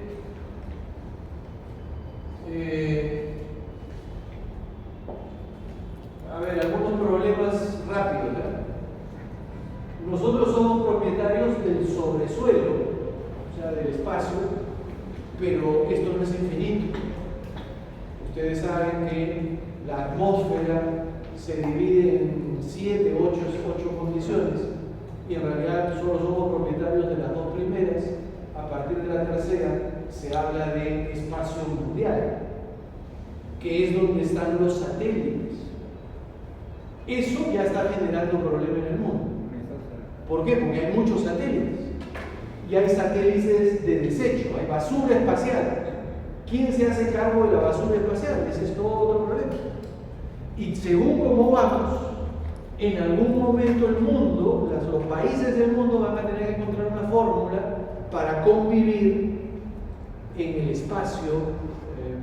A ver, algunos problemas rápidos, ¿verdad? Nosotros somos propietarios del sobresuelo, o sea, del espacio, pero esto no es infinito. Ustedes saben que la atmósfera se divide en 7, 8 condiciones y en realidad solo somos propietarios de las 2 primeras. A partir de la tercera se habla de espacio mundial, que es donde están los satélites. Eso ya está generando problemas en el mundo. ¿Por qué? Porque hay muchos satélites y hay satélites de desecho, hay basura espacial. ¿Quién se hace cargo de la basura espacial? Ese es todo otro problema. Y según cómo vamos, en algún momento el mundo, los países del mundo van a tener que encontrar una fórmula para convivir en el espacio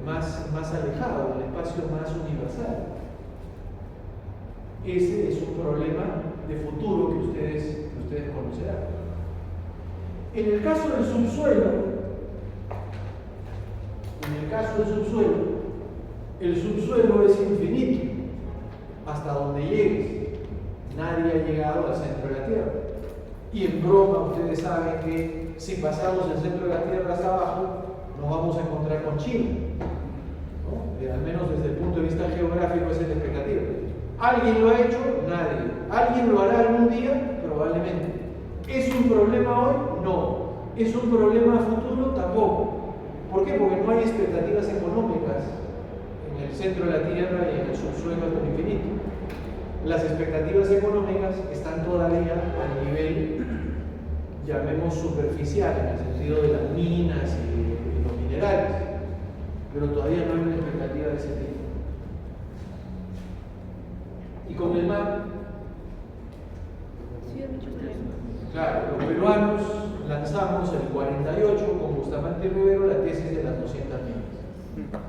más alejado, en el espacio más universal. Ese es un problema de futuro que ustedes conocerán. En el caso del subsuelo, el subsuelo es infinito, hasta donde llegues. Nadie ha llegado al centro de la Tierra. Y en broma, ustedes saben que si pasamos el centro de la Tierra hacia abajo, nos vamos a encontrar con China, ¿no? Al menos desde el punto de vista geográfico, esa es la expectativa. ¿Alguien lo ha hecho? Nadie. ¿Alguien lo hará algún día? Probablemente. ¿Es un problema hoy? No. ¿Es un problema a futuro? Tampoco. ¿Por qué? Porque no hay expectativas económicas en el centro de la Tierra y en el subsuelo hasta el infinito. Las expectativas económicas están todavía a nivel, llamemos, superficial, en el sentido de las minas y los minerales, pero todavía no hay una expectativa de ese tipo. Y con el mar, claro, los peruanos lanzamos el 48 con Bustamante Rivero la tesis de las 200 millas.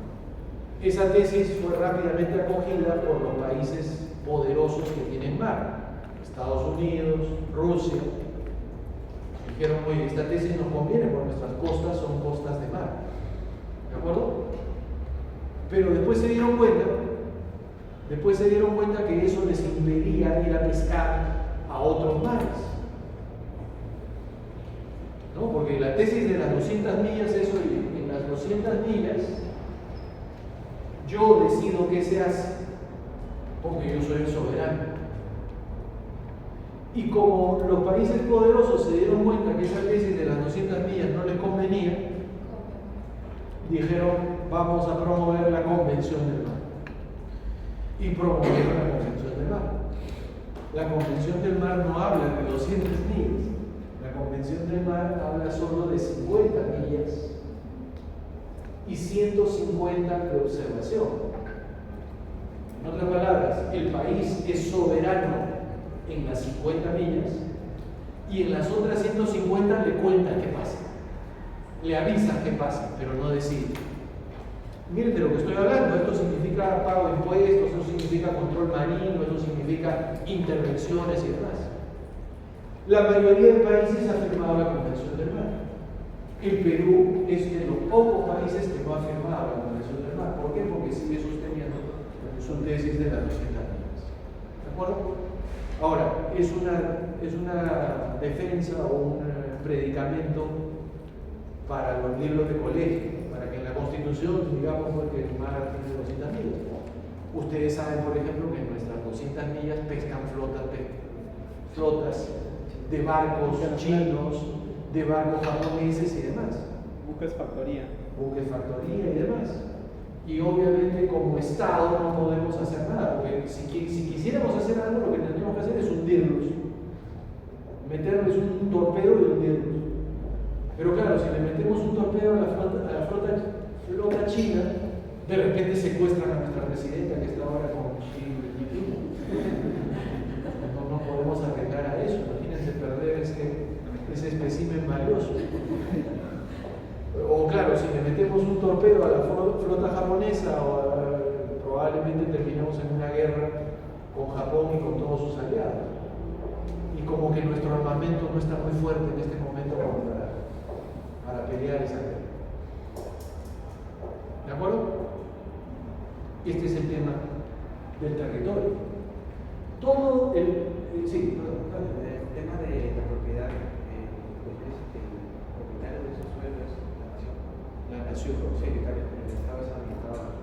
Esa tesis fue rápidamente acogida por los países poderosos que tienen mar, Estados Unidos, Rusia. Dijeron, oye, esta tesis nos conviene porque nuestras costas son costas de mar. ¿De acuerdo? Pero después se dieron cuenta que eso les impedía ir a pescar a otros mares. ¿No? Porque la tesis de las 200 millas es, oye, en las 200 millas yo decido qué se hace, porque yo soy el soberano. Y como los países poderosos se dieron cuenta que esa tesis de las 200 millas no les convenía, dijeron, vamos a promover la Convención del Mar. Y promovieron la Convención del Mar. La Convención del Mar no habla de 200 millas. La Convención del Mar habla solo de 50 millas y 150 de observación. En otras palabras, el país es soberano en las 50 millas y en las otras 150 le cuentan qué pasa, le avisan qué pasa, pero no decide. Miren de lo que estoy hablando, esto significa pago de impuestos, eso significa control marino, eso significa intervenciones y demás. La mayoría de países ha firmado la Convención del Mar. El Perú es de los pocos países que no ha firmado la Convención del Mar. ¿Por qué? Porque sigue sosteniendo su tesis de las 200 millas. ¿De acuerdo? Ahora, es una defensa o un predicamento para los libros de colegio, para que en la Constitución digamos que el mar tiene 200 millas. Ustedes saben, por ejemplo, que en nuestras 200 millas pescan flotas de barcos chinos, de barcos japoneses y demás. Buques factoría y demás. Y obviamente como Estado no podemos hacer nada, porque si quisiéramos hacer algo, lo que tendríamos que hacer es hundirlos, meterles un torpedo y hundirlos. Pero claro, si le metemos un torpedo a la flota china, de repente secuestran a nuestra presidenta que está ahora con Xi Jinping. No podemos arriesgar a eso. Imagínense perder ese espécimen valioso. O claro, si le metemos un torpedo a la flota japonesa, probablemente terminemos en una guerra con Japón y con todos sus aliados. Y como que nuestro armamento no está muy fuerte en este momento como para pelear esa guerra. ¿De acuerdo? Este es el tema del territorio. Todo el... sí, perdón. El tema de la propiedad, pues es el propietario de esos suelos, la nación. La nación, Sí, el Estado es habilitado,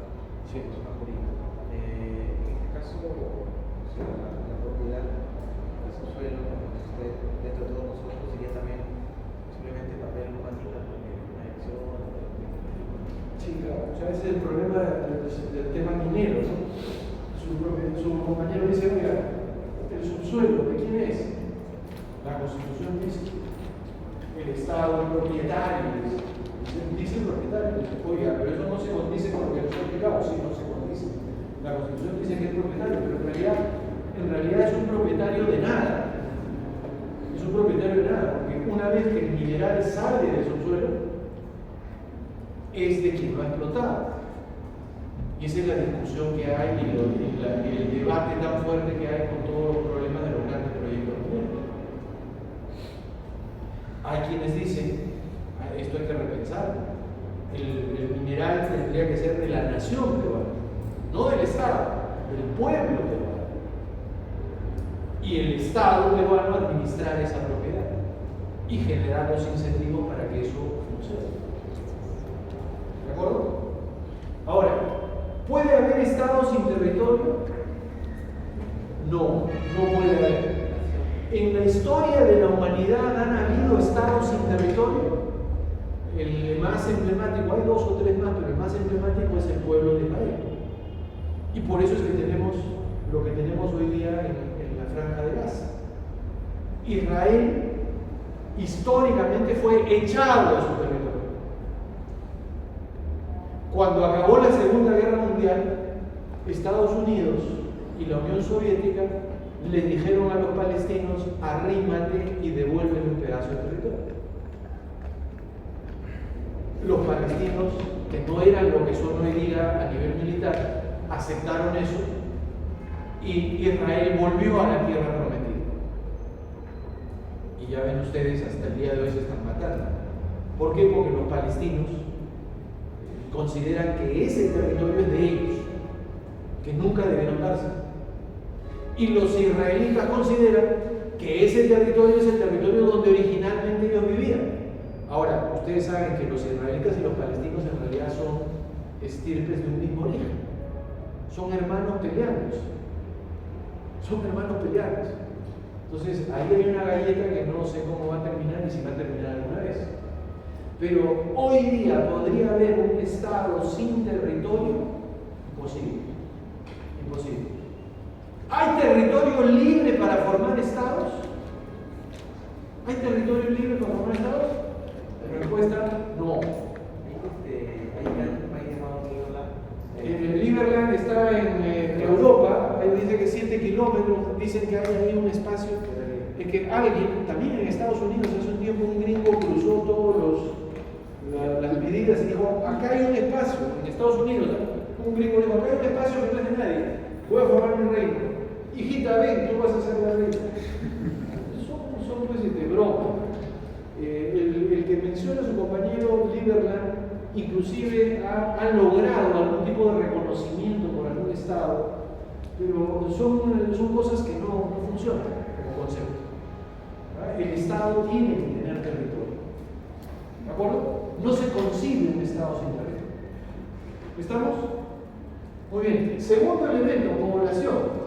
sí, es una jurídica. En este caso, o sea, la propiedad de esos suelos, dentro de todos nosotros, sería también posiblemente papel normativa, porque una elección. Sí, claro. O sea, ese es el problema del tema minero, ¿no? Su compañero dice, mira, el subsuelo, ¿de quién es? La Constitución dice, el Estado es propietario, dice el propietario, dice, oiga, pero eso no se condice con lo que les he explicado, sí, no se condice. La Constitución dice que es propietario, pero en realidad es un propietario de nada. Es un propietario de nada, porque una vez que el mineral sale del subsuelo, es de quien lo ha explotado. Y esa es la discusión que hay y el debate tan fuerte que hay con todos los problemas de los grandes proyectos mineros. Hay quienes dicen, esto hay que repensar, el mineral tendría que ser de la nación peruana, no del Estado, del pueblo peruano. Y el Estado peruano administrar esa propiedad y generar los incentivos para que eso funcione. ¿De acuerdo? Ahora, ¿puede haber Estado sin territorio? No, no puede haber. En la historia de la humanidad han habido Estados sin territorio. El más emblemático, hay 2 o 3 más, pero el más emblemático es el pueblo de Israel. Y por eso es que tenemos lo que tenemos hoy día en la Franja de Gaza. Israel históricamente fue echado de su territorio. Cuando acabó la Segunda Guerra Mundial, Estados Unidos y la Unión Soviética les dijeron a los palestinos, arrímate y devuélvele un pedazo de territorio. Los palestinos, que no eran lo que son hoy día a nivel militar, aceptaron eso y Israel volvió a la tierra prometida. Y ya ven ustedes, hasta el día de hoy se están matando. ¿Por qué? Porque los palestinos consideran que ese territorio es de ellos, que nunca debieron darse. Y los israelitas consideran que ese territorio es el territorio donde originalmente ellos vivían. Ahora, ustedes saben que los israelitas y los palestinos en realidad son estirpes de un mismo origen. Son hermanos peleados. Son hermanos peleados. Entonces, ahí hay una galleta que no sé cómo va a terminar y si va a terminar alguna vez. Pero hoy día podría haber un Estado sin territorio. Imposible. Imposible. ¿Hay territorio libre para formar Estados? ¿Hay territorio libre para formar Estados? La respuesta, no. Hay un país llamado Liberland. Liberland está en Europa, ahí dice que 7 kilómetros, dicen que hay ahí un espacio, que alguien, también en Estados Unidos, hace un tiempo un gringo cruzó todas las medidas y dijo, acá hay un espacio, en Estados Unidos, un gringo dijo, acá hay un espacio que no es de nadie, voy a formar mi reino. Hijita, ven, tú vas a ser la reina. Son pues broma. El que menciona a su compañero Liberland, inclusive ha logrado algún tipo de reconocimiento por algún Estado, pero son cosas que no funcionan como concepto. ¿Verdad? El Estado tiene que tener territorio. ¿De acuerdo? No se concibe un Estado sin territorio. ¿Estamos? Muy bien. Segundo elemento, población.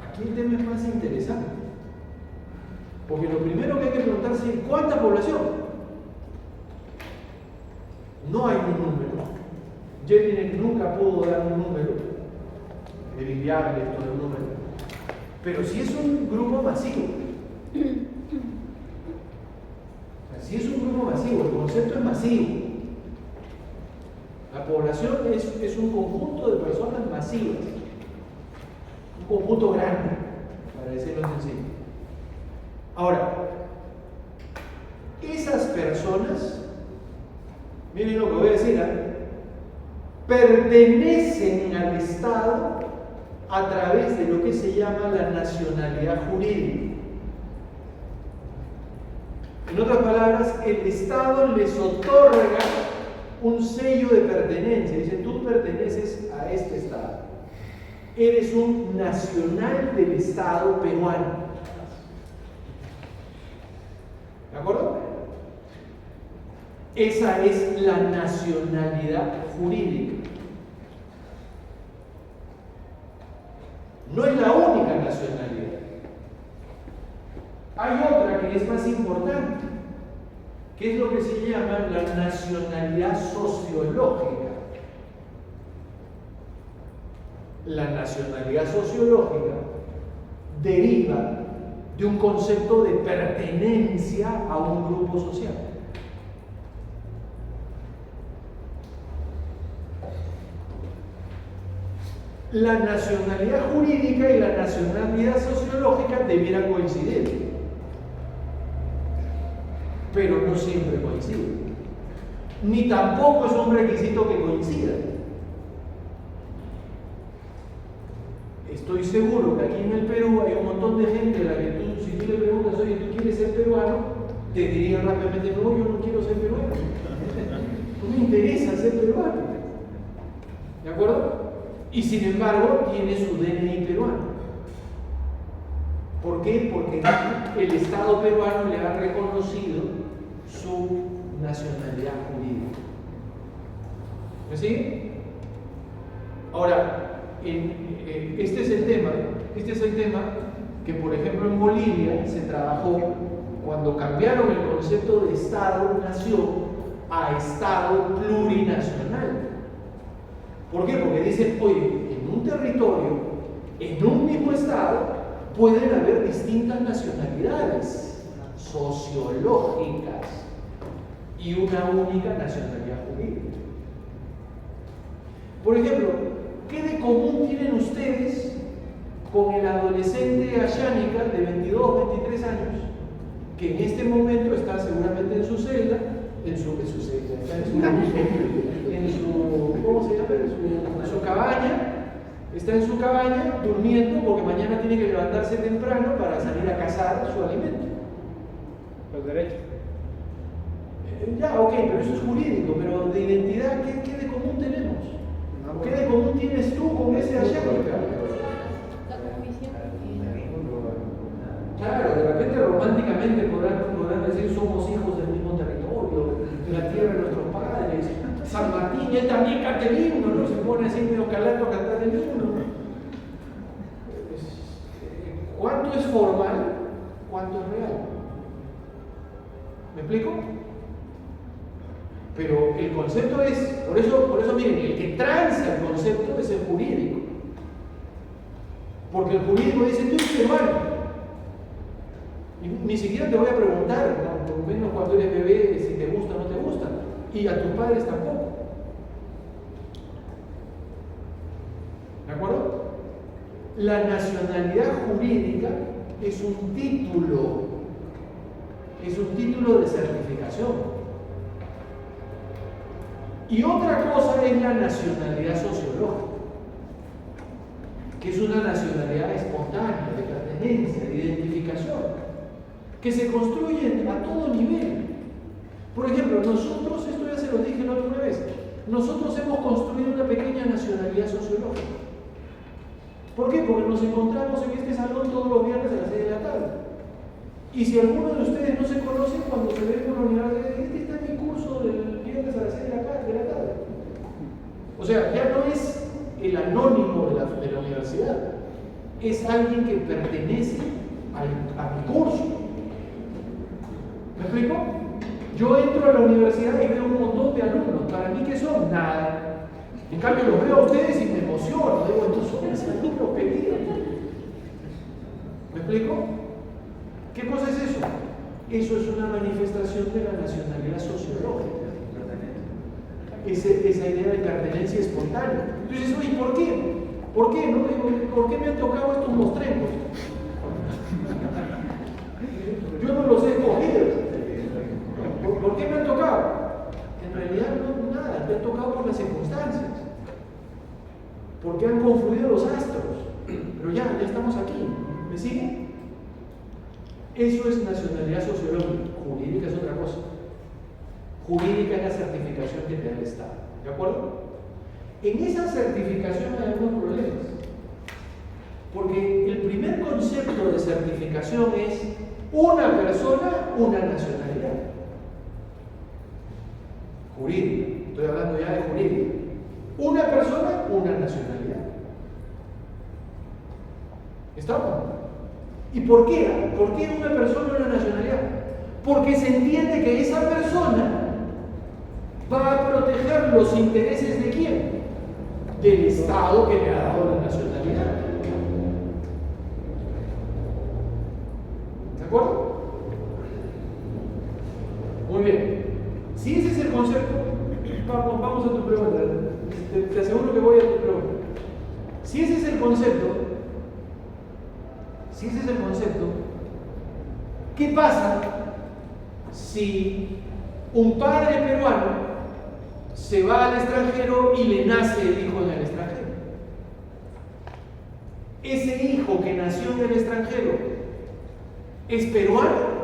Aquí el tema es más interesante. Porque lo primero que hay que preguntarse es ¿cuánta población? No hay un número. Jelinek nunca pudo dar un número. Es inviable esto de un número. Pero si es un grupo masivo. Si es un grupo masivo, el concepto es masivo. La población es un conjunto de personas masivas. Un conjunto grande. ¿De para decirlo sencillo. Ahora, esas personas, miren lo que voy a decir, pertenecen al Estado a través de lo que se llama la nacionalidad jurídica. En otras palabras, el Estado les otorga un sello de pertenencia. Dice, tú perteneces a este Estado. Eres un nacional del Estado peruano. ¿De acuerdo? Esa es la nacionalidad jurídica. No es la única nacionalidad. Hay otra que es más importante, que es lo que se llama la nacionalidad sociológica. La nacionalidad sociológica deriva de un concepto de pertenencia a un grupo social. La nacionalidad jurídica y la nacionalidad sociológica debieran coincidir, pero no siempre coinciden, ni tampoco es un requisito que coincidan. Estoy seguro que aquí en el Perú hay un montón de gente a la que tú, si tú le preguntas, oye, ¿tú quieres ser peruano? Te dirían rápidamente, no, yo no quiero ser peruano. No me interesa ser peruano. ¿De acuerdo? Y sin embargo, tiene su DNI peruano. ¿Por qué? Porque el Estado peruano le ha reconocido su nacionalidad jurídica. ¿Me sigue? Ahora, este es el tema que, por ejemplo, en Bolivia se trabajó cuando cambiaron el concepto de Estado-nación a Estado plurinacional. ¿Por qué? Porque dicen, oye, en un territorio, en un mismo Estado, pueden haber distintas nacionalidades sociológicas y una única nacionalidad jurídica. Por ejemplo, ¿qué de común tienen ustedes con el adolescente ayánica de 22, 23 años, que en este momento está seguramente en su celda, ¿cómo se llama? En su cabaña, está en su cabaña durmiendo porque mañana tiene que levantarse temprano para salir a cazar su alimento? Los derechos. Ya, ok, pero eso es jurídico, pero de identidad, ¿qué de común tenemos? ¿Qué de común tienes tú con ese ayánica? Claro, de repente románticamente podrán decir somos hijos del mismo territorio, de la tierra de nuestros padres. San Martín, él también canta el himno, ¿no? Se pone así medio calando a cantar el himno. ¿Cuánto es formal? ¿Cuánto es real? ¿Me explico? Pero el concepto es, por eso miren, el que transa el concepto es el jurídico. Porque el jurídico dice, tú eres peruano. Y ni siquiera te voy a preguntar, ¿no? Por lo menos cuando eres bebé, si te gusta o no te gusta. Y a tus padres tampoco. ¿De acuerdo? La nacionalidad jurídica es un título de certificación. Y otra cosa es la nacionalidad sociológica, que es una nacionalidad espontánea, de pertenencia, de identificación, que se construye a todo nivel. Por ejemplo, nosotros, esto ya se lo dije la otra vez, nosotros hemos construido una pequeña nacionalidad sociológica. ¿Por qué? Porque nos encontramos en este salón todos los viernes a las 6 de la tarde. Y si alguno de ustedes no se conoce, cuando se ve por la universidad, este está en mi curso del viernes a las 6 de la tarde. O sea, ya no es el anónimo de la universidad, es alguien que pertenece a mi curso. ¿Me explico? Yo entro a la universidad y veo un montón de alumnos. ¿Para mí qué son? Nada. En cambio, los veo a ustedes y me emociono. Digo, estos son mis alumnos queridos. ¿Me explico? ¿Qué cosa es eso? Eso es una manifestación de la nacionalidad sociológica. Esa idea de pertenencia espontánea. Entonces, oye, ¿por qué? ¿Por qué? ¿No? ¿Por qué me han tocado estos mostrencos? Yo no los he escogido. ¿Por qué me han tocado? En realidad no, nada, me han tocado por las circunstancias. Porque han confluido los astros. Pero ya estamos aquí. ¿Me siguen? Eso es nacionalidad sociológica. Jurídica es otra cosa. Jurídica es la certificación que te da el Estado. ¿De acuerdo? En esa certificación hay algunos problemas. Porque el primer concepto de certificación es una persona, una nacionalidad. Jurídica. Estoy hablando ya de jurídica. Una persona, una nacionalidad. ¿Estamos? ¿Y por qué? ¿Por qué una persona, una nacionalidad? Porque se entiende que esa persona va a proteger los intereses de quién? Del Estado que le ha dado la nacionalidad. ¿De acuerdo? Muy bien. Si ese es el concepto, vamos a tu pregunta. Te aseguro que voy a tu pregunta. Si ese es el concepto, ¿qué pasa si un padre peruano se va al extranjero y le nace el hijo en el extranjero? ¿Ese hijo que nació en el extranjero es peruano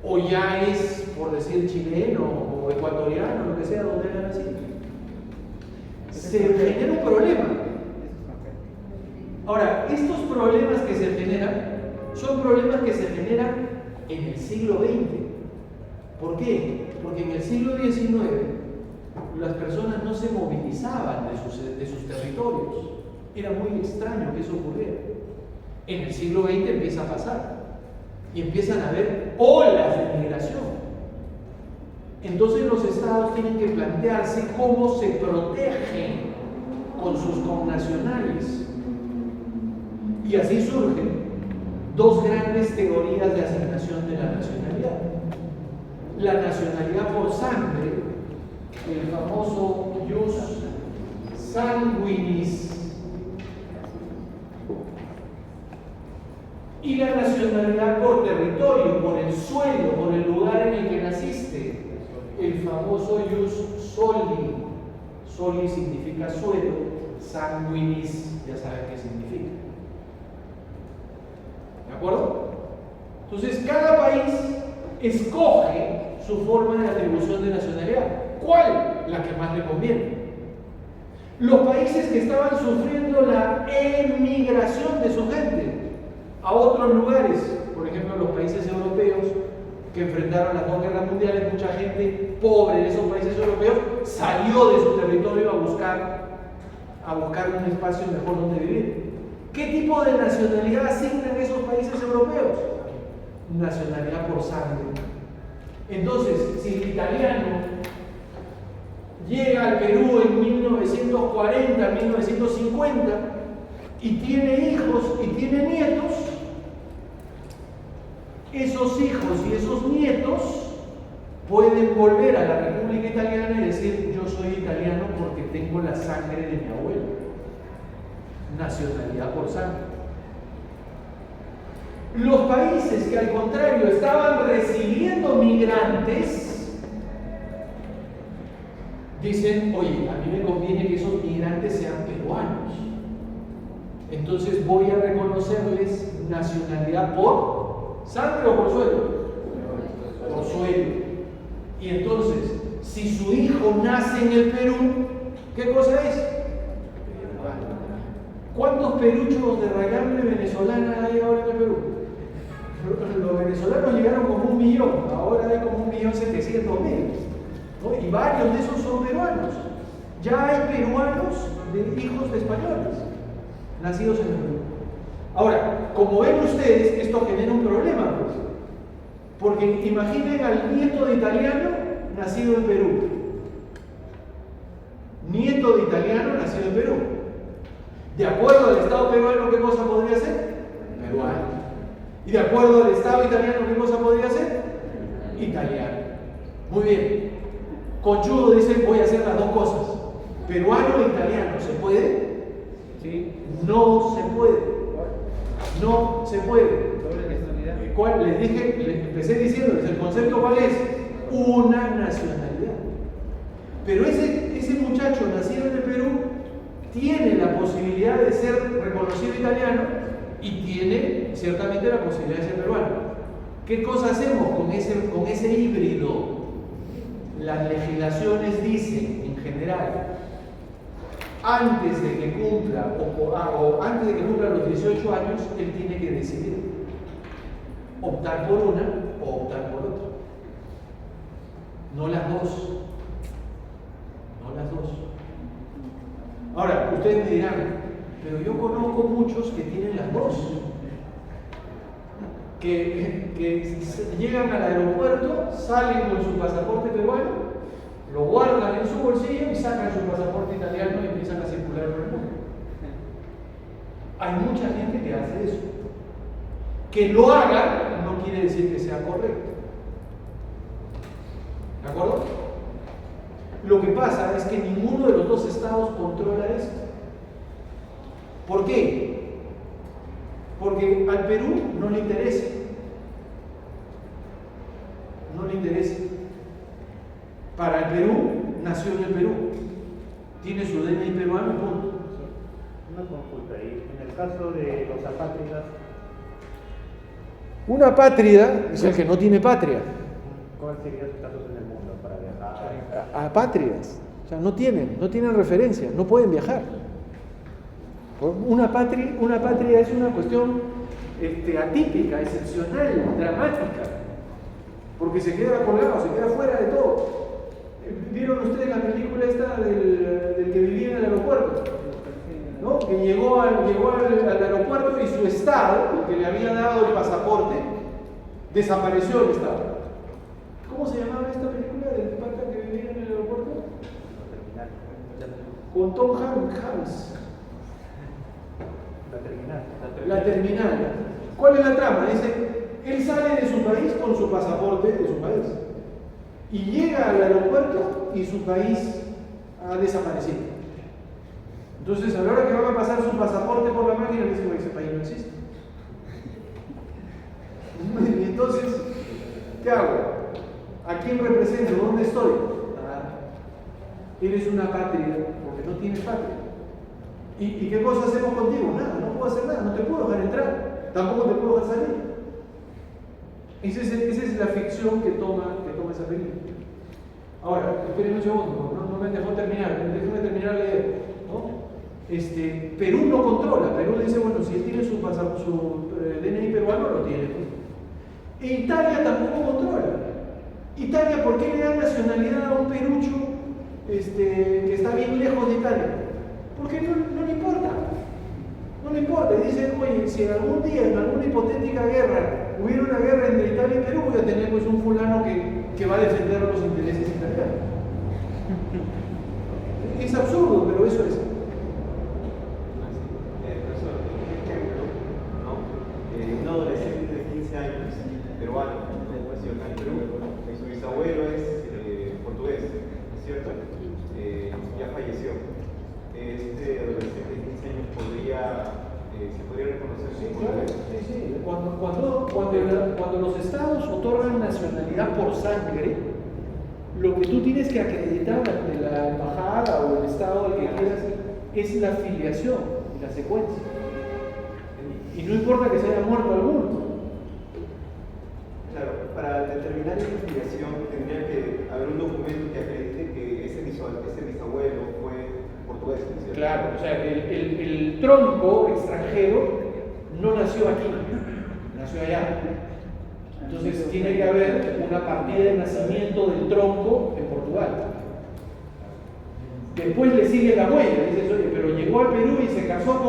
o ya es, por decir, chileno o ecuatoriano, lo que sea, donde haya nacido? Se genera un problema. Ahora, estos problemas que se generan son problemas que se generan en el siglo XX. ¿Por qué? Porque en el siglo XIX las personas no se movilizaban de sus territorios. Era muy extraño que eso ocurriera. En el siglo XX empieza a pasar y empiezan a haber olas de migración. Entonces los estados tienen que plantearse cómo se protegen con sus connacionales. Y así surgen dos grandes teorías de asignación de la nacionalidad. La nacionalidad por sangre, el famoso ius sanguinis, y la nacionalidad por territorio, por el suelo, por el lugar en el que naciste, el famoso ius soli. Soli significa suelo, sanguinis, ya saben qué significa. ¿De acuerdo? Entonces, cada país escoge su forma de atribución de nacionalidad. ¿Cuál? La que más le conviene. Los países que estaban sufriendo la emigración de su gente a otros lugares, por ejemplo, los países europeos que enfrentaron las dos guerras mundiales, mucha gente pobre de esos países europeos salió de su territorio a buscar un espacio mejor donde vivir. ¿Qué tipo de nacionalidad asignan esos países europeos? Nacionalidad por sangre. Entonces, si el italiano llega al Perú en 1940, 1950 y tiene hijos y tiene nietos, esos hijos y esos nietos pueden volver a la República Italiana y decir: yo soy italiano porque tengo la sangre de mi abuelo. Nacionalidad por sangre. Los países que al contrario estaban recibiendo migrantes dicen: oye, a mí me conviene que esos migrantes sean peruanos, entonces voy a reconocerles nacionalidad por sangre o por suelo. Por suelo. Y entonces, si su hijo nace en el Perú, ¿qué cosa es? ¿Cuántos peruchos de raigambre venezolana hay ahora en el Perú? Los venezolanos llegaron como 1 millón, ahora hay como 1.700.000, ¿no? Y varios de esos son peruanos. Ya hay peruanos de hijos de españoles, nacidos en el Perú. Ahora, como ven ustedes, esto genera un problema, pues. Porque imaginen al nieto de italiano nacido en Perú. Nieto de italiano nacido en Perú. De acuerdo al Estado peruano, ¿qué cosa podría ser? Peruano. Y de acuerdo al Estado italiano, ¿qué cosa podría ser? Italiano. Muy bien. Conchudo dice: voy a hacer las dos cosas. Peruano e italiano. ¿Se puede? Sí. No se puede. No se puede. les dije, les empecé diciéndoles, el concepto cuál es, una nacionalidad. Pero ese muchacho nacido en el Perú tiene la posibilidad de ser reconocido italiano y tiene ciertamente la posibilidad de ser peruano. ¿Qué cosa hacemos con ese híbrido? Las legislaciones dicen, en general, antes de que cumpla o antes de que cumpla los 18 años, él tiene que decidir optar por una o optar por otra. No las dos. No las dos. Ahora, ustedes me dirán, pero yo conozco muchos que tienen las dos. Que llegan al aeropuerto, salen con su pasaporte peruano, lo guardan en su bolsillo y sacan su pasaporte italiano y empiezan a circular por el mundo. Hay mucha gente que hace eso. Que lo haga no quiere decir que sea correcto. ¿De acuerdo? Lo que pasa es que ninguno de los dos estados controla esto. ¿Por qué? Porque al Perú no le interesa. No le interesa. Para el Perú, nació en el Perú. Tiene su DNI peruano y punto. Una consulta ahí. En el caso de los apátridas, Un apátrida es el que no tiene patria. ¿cuál sería su estatus en el mundo para viajar? Apátridas. O sea, no tienen referencia, no pueden viajar. Una patria es una cuestión atípica, excepcional, dramática, porque se queda colgado, se queda fuera de todo. ¿Vieron ustedes la película esta del que vivía en el aeropuerto? ¿No? Que llegó al aeropuerto y su estado, el que le había dado el pasaporte, desapareció el estado. ¿Cómo se llamaba esta película del pata que vivía en el aeropuerto? Con Tom Hanks. La terminal. ¿Cuál es la trama? Dice, él sale de su país con su pasaporte de su país y llega al aeropuerto y su país ha desaparecido. Entonces, a la hora que van a pasar su pasaporte por la máquina, le dicen, ese país no existe. Y entonces, ¿qué hago? ¿A quién represento? ¿Dónde estoy? Eres una patria porque no tienes patria. ¿Y qué cosa hacemos contigo? Nada, no puedo hacer nada, no te puedo dejar entrar, tampoco te puedo dejar salir. Esa es la ficción que toma esa película. Ahora, esperen un segundo, no me dejó terminar, déjenme terminar la idea, ¿no? Perú no controla, Perú dice, bueno, si él tiene su DNI peruano, lo tiene. E Italia tampoco controla. Italia, ¿por qué le da nacionalidad a un perucho que está bien lejos de Italia? Porque no le importa. No le importa. Y dicen, oye, si en algún día, en alguna hipotética guerra, hubiera una guerra entre Italia y Perú, voy a tener pues un fulano que va a defender los intereses italianos. Es absurdo, pero eso es. Un adolescente de 15 años, peruano, nació acá en Perú, su bisabuelo es portugués, ¿es cierto? Ya falleció. Este adolescente de 15 años se podría reconocer como portugués. Sí. Cuando los estados otorgan nacionalidad por sangre, lo que tú tienes que acreditar ante la embajada o el estado al que quieras es la filiación y la secuencia. Y no importa que se haya muerto alguno. Claro, para determinar esa filiación tendría que haber un documento que acredite que ese bisabuelo fue portugués, ¿cierto? Claro, o sea, el tronco extranjero no nació aquí, nació allá. Entonces tiene que haber una partida de nacimiento del tronco en Portugal. Después le sigue la huella, dices, oye, pero llegó al Perú y se casó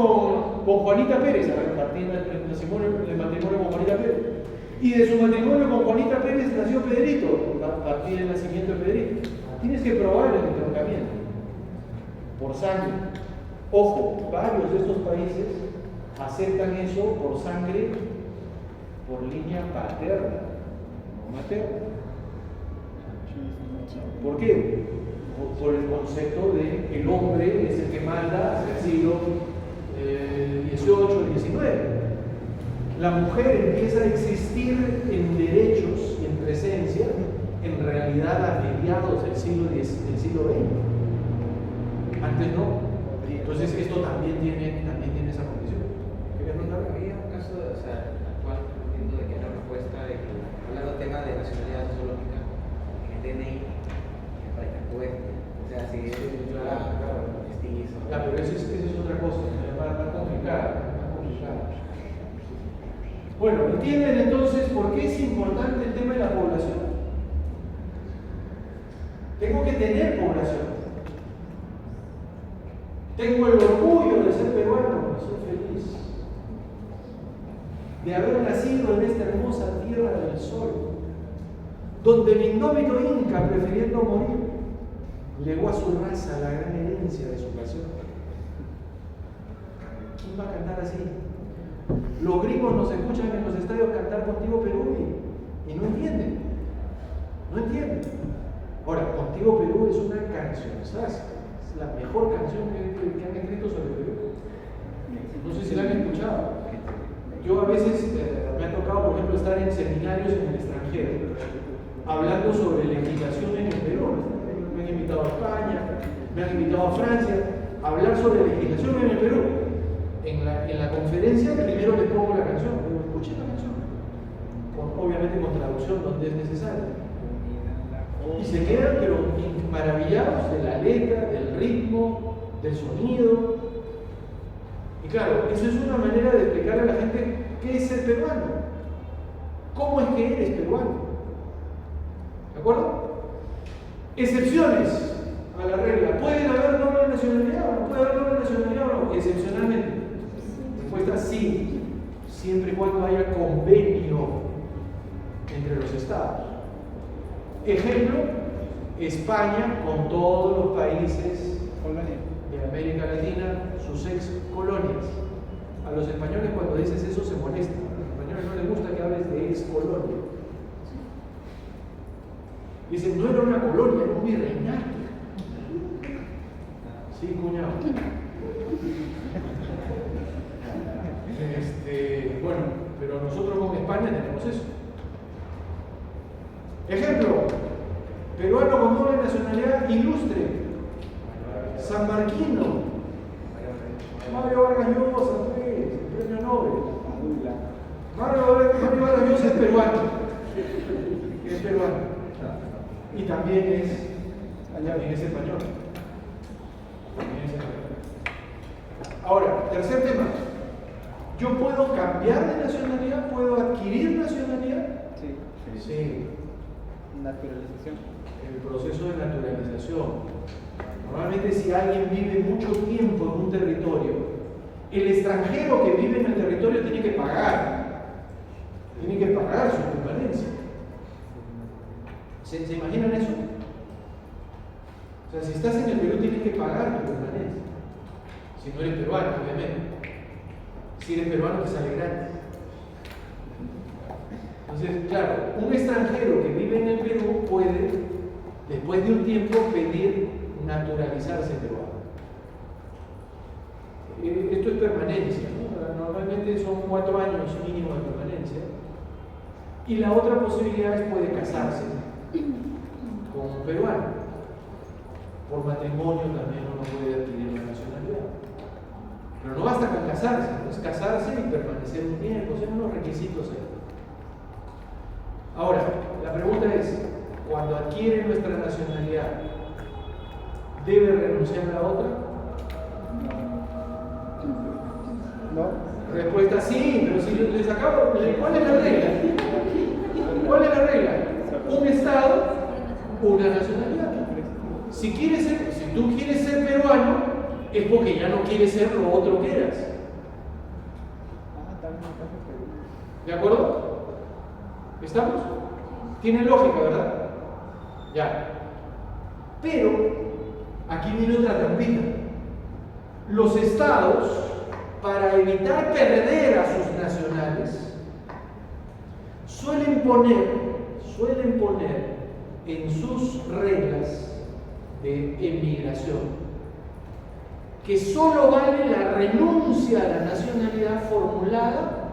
con Juanita Pérez, a ver, partida del matrimonio con Juanita Pérez. Y de su matrimonio con Juanita Pérez nació Pedrito, a partir del nacimiento de Pedrito. Tienes que probar el entroncamiento por sangre. Ojo, varios de estos países aceptan eso por sangre, por línea paterna, no materna. ¿Por qué? Por el concepto de que el hombre es el que manda hacia el siglo XVIII, XIX. la mujer empieza a existir en derechos y en presencia, en realidad a mediados del siglo XX. Antes no. Entonces esto también tiene esa condición. ¿Querías preguntar? Había un caso, o sea, actual, entiendo de que era una propuesta de que, hablando del tema de nacionalidad sociológica, en el DNI, para que actúe, o sea, si es mestizo. Ya, pero eso es otra cosa, más complicada. Bueno, ¿entienden entonces por qué es importante el tema de la población? Tengo que tener población. Tengo el orgullo de ser peruano, soy feliz. De haber nacido en esta hermosa tierra del sol, donde el indómito inca, prefiriendo morir, legó a su raza la gran herencia de su nación. ¿Quién va a cantar así? Los gringos nos escuchan en los estadios cantar Contigo Perú y no entienden. No entienden. Ahora, Contigo Perú es una canción, ¿sabes? Es la mejor canción que han escrito sobre Perú. No sé si la han escuchado. Yo a veces me ha tocado, por ejemplo, estar en seminarios en el extranjero, hablando sobre legislación en el Perú. Me han invitado a España, me han invitado a Francia, a hablar sobre legislación en el Perú. En la conferencia primero les pongo la canción, pero escuché la canción, obviamente con traducción donde es necesario. Y se quedan pero maravillados de la letra, del ritmo, del sonido. Y claro, eso es una manera de explicarle a la gente qué es ser peruano. ¿Cómo es que eres peruano? ¿De acuerdo? Excepciones a la regla. ¿Pueden haber doble nacionalidad o no puede haber doble nacionalidad o no? Excepcionalmente. Respuesta sí, siempre y cuando haya convenio entre los estados. Ejemplo, España con todos los países de América Latina, sus ex colonias. A los españoles cuando dices eso se molestan. A los españoles no les gusta que hables de ex colonia. Dicen, no era una colonia, era un virreinato. Sí, cuñado. Bueno, pero nosotros con España tenemos eso. Ejemplo, peruano con doble nacionalidad ilustre, sanmarquino, Mario Vargas Llosa, premio Nobel. Mario Vargas Llosa es peruano. Es peruano. Y también es español. Ahora, tercer tema. ¿Yo puedo cambiar de nacionalidad? ¿Puedo adquirir nacionalidad? Sí. Naturalización. El proceso de naturalización. Normalmente si alguien vive mucho tiempo en un territorio, el extranjero que vive en el territorio tiene que pagar. Tiene que pagar su permanencia. ¿Se imaginan eso? O sea, si estás en el Perú tienes que pagar tu permanencia. Si no eres peruano, obviamente. Si eres peruano te sale gratis. Entonces, claro, un extranjero que vive en el Perú puede, después de un tiempo, pedir naturalizarse peruano. Esto es permanencia, ¿no? Normalmente son 4 años mínimo de permanencia. Y la otra posibilidad es puede casarse con un peruano. Por matrimonio también uno puede adquirir la nacionalidad. Pero no basta con casarse, es casarse y permanecer un tiempo, son unos requisitos ahí. Ahora, la pregunta es, cuando adquiere nuestra nacionalidad, ¿debe renunciar a la otra? No. Respuesta sí, pero si les acabo, ¿cuál es la regla? ¿Cuál es la regla? Un estado, una nacionalidad. Si tú quieres ser peruano, es porque ya no quieres ser lo otro que eras. ¿De acuerdo? ¿Estamos? Tiene lógica, ¿verdad? Ya. Pero, aquí viene otra trampita. Los estados, para evitar perder a sus nacionales, suelen poner en sus reglas de emigración que solo vale la renuncia a la nacionalidad formulada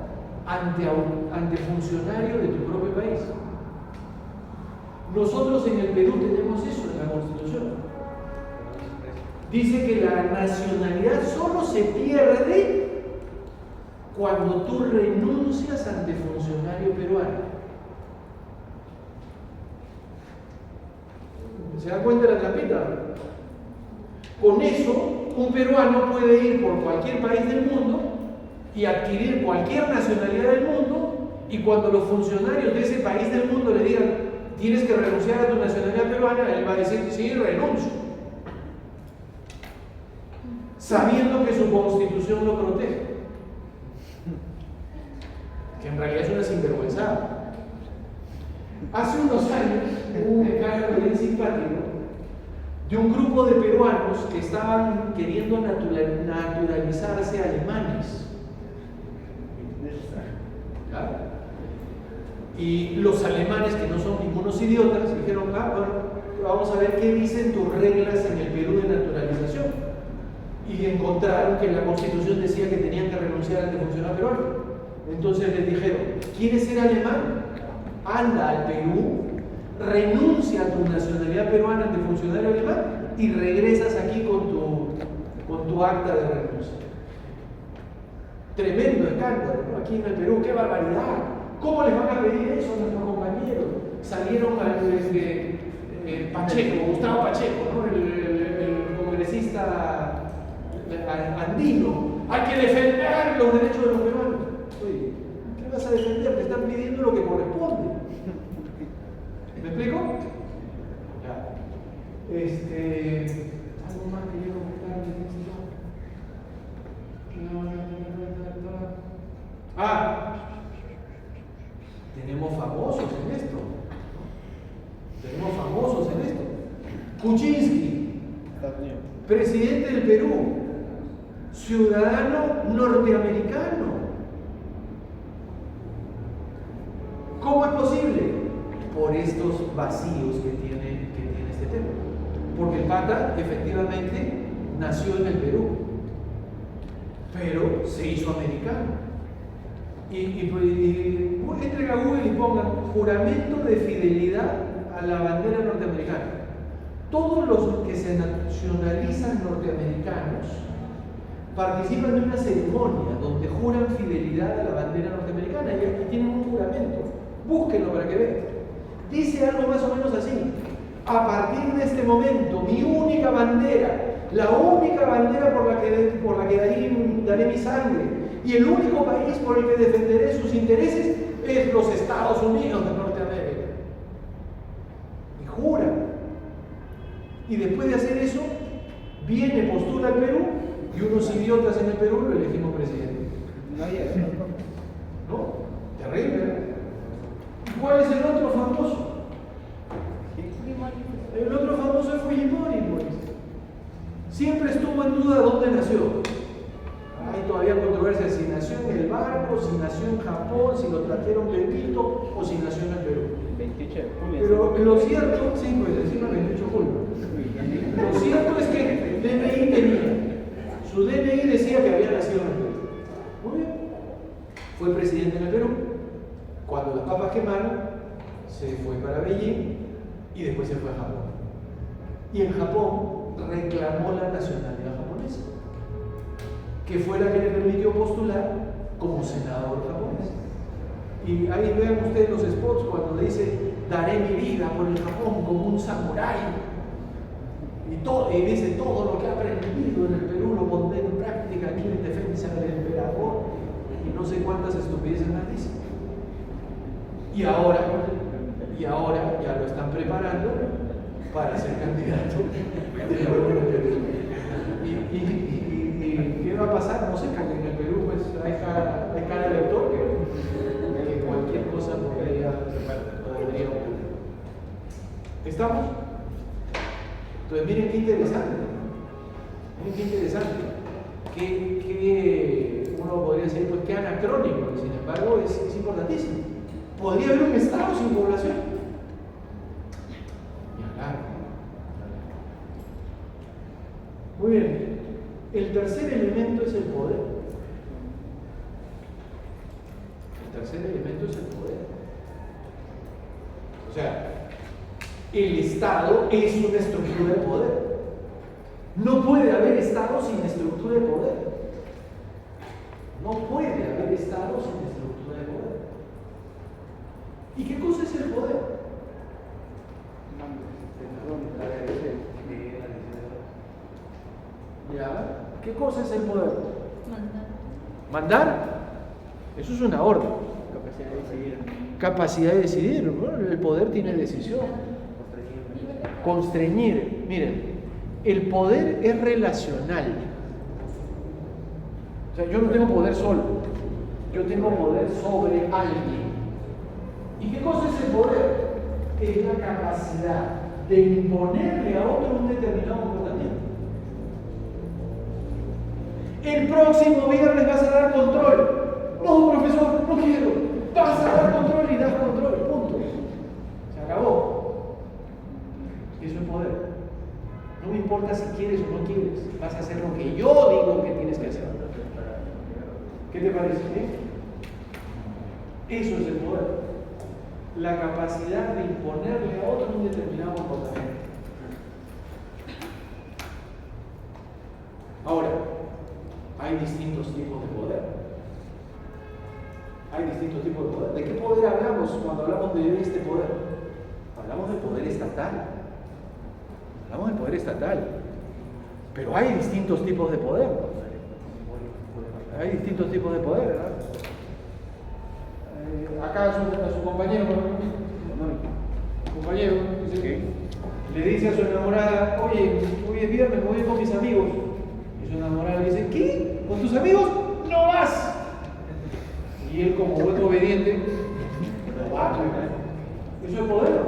ante funcionario de tu propio país. Nosotros en el Perú tenemos eso en la Constitución. Dice que la nacionalidad solo se pierde cuando tú renuncias ante funcionario peruano. ¿Se da cuenta de la trampita? Con eso, un peruano puede ir por cualquier país del mundo y adquirir cualquier nacionalidad del mundo, y cuando los funcionarios de ese país del mundo le digan tienes que renunciar a tu nacionalidad peruana, él va a decir sí, renuncio, sabiendo que su constitución lo protege, que en realidad es una sinvergüenzada. Hace unos años hubo un escándalo bien simpático de un grupo de peruanos que estaban queriendo naturalizarse alemanes. ¿Claro? Y los alemanes, que no son ningunos idiotas, dijeron, bueno, vamos a ver qué dicen tus reglas en el Perú de naturalización. Y encontraron que la Constitución decía que tenían que renunciar al funcionario peruano. Entonces les dijeron, ¿quieres ser alemán? Anda al Perú, renuncia a tu nacionalidad peruana ante funcionario alemán y regresas aquí con tu acta de renuncia. Tremendo escándalo, ¿no? Aquí en el Perú, ¡qué barbaridad! ¿Cómo les van a pedir eso a nuestros compañeros? Salieron Pacheco, Gustavo Pacheco, ¿no? el congresista andino. Hay que defender los derechos de los peruanos. Oye, ¿qué vas a defender? Te están pidiendo lo que corresponde. ¿Me explico? Ya. Algo más que quiero comentar de esto. Tenemos famosos en esto. Tenemos famosos en esto. Kuczynski, presidente del Perú, ciudadano norteamericano. ¿Cómo es posible? Por estos vacíos que tiene este tema. Porque el pata efectivamente nació en el Perú, pero se hizo americano. Entren a Google y pongan juramento de fidelidad a la bandera norteamericana. Todos los que se nacionalizan norteamericanos participan de una ceremonia donde juran fidelidad a la bandera norteamericana y aquí tienen un juramento. Búsquenlo para que vean. Dice algo más o menos así: a partir de este momento, mi única bandera, la única bandera por la que daré mi sangre, y el único país por el que defenderé sus intereses es los Estados Unidos de Norteamérica. Y jura. Y después de hacer eso, viene, postula al Perú, y unos idiotas en el Perú lo elegimos presidente. ¿No? Terrible. ¿Cuál es el otro famoso? El otro famoso es Fujimori, pues. Siempre estuvo en duda dónde nació. Hay todavía controversia si nació en el barco, si nació en Japón, si lo trajeron Pepito o si nació en el Perú. 28 de julio. Pero lo cierto, sí, pues encima 28 de julio. Lo cierto es que DNI tenía. Su DNI decía que había nacido en el Perú. Muy bien. Fue presidente en el Perú. Cuando las papas quemaron, se fue para Beijing y después se fue a Japón. Y en Japón reclamó la nacionalidad japonesa, que fue la que le permitió postular como senador japonés. Y ahí vean ustedes los spots cuando dice, daré mi vida por el Japón como un samurái. Y dice, todo lo que ha aprendido en el Perú lo pondré en práctica aquí en defensa del emperador. Y no sé cuántas estupideces más dice. Y ahora ya lo están preparando para ser candidato de nuevo en el Perú. ¿Y qué va a pasar? No sé, porque en el Perú pues hay cada elector que cualquier cosa podría ocurrir. ¿Estamos? Entonces miren qué interesante. Miren qué interesante. Que uno podría decir, pues qué anacrónico, sin embargo es importantísimo. ¿Podría haber un estado sin población? Claro. Muy bien. El tercer elemento es el poder. tercer elemento es el poder. O sea, el Estado es una estructura de poder. No puede haber Estado sin estructura de poder. No puede haber Estado sin estructura de poder. ¿Y qué cosa es el poder? ¿Ya? ¿Qué cosa es el poder? ¿Mandar? Eso es una orden. Capacidad de decidir. Capacidad de decidir, ¿no? El poder tiene decisión. Constreñir. Miren, el poder es relacional. O sea, yo no tengo poder solo. Yo tengo poder sobre alguien. ¿Y qué cosa es el poder? Es la capacidad de imponerle a otro un determinado comportamiento. El próximo viernes vas a dar control. No, profesor, no quiero. Vas a dar control y das control. Punto. Se acabó. Eso es poder. No me importa si quieres o no quieres. Vas a hacer lo que yo digo que tienes que hacer. ¿Qué te parece? Eso es el poder. La capacidad de imponerle a otro un determinado comportamiento. Ahora, hay distintos tipos de poder. Hay distintos tipos de poder. ¿De qué poder hablamos cuando hablamos de este poder? Hablamos del poder estatal. Hablamos del poder estatal. Pero hay distintos tipos de poder. Hay distintos tipos de poder, ¿verdad? Acá a su compañero, dice, le dice a su enamorada, oye, hoy es viernes, me voy con mis amigos. Y su enamorada le dice, ¿qué? ¿Con tus amigos? ¡No vas! Y él, como buen obediente, no va. ¿Eso es poder?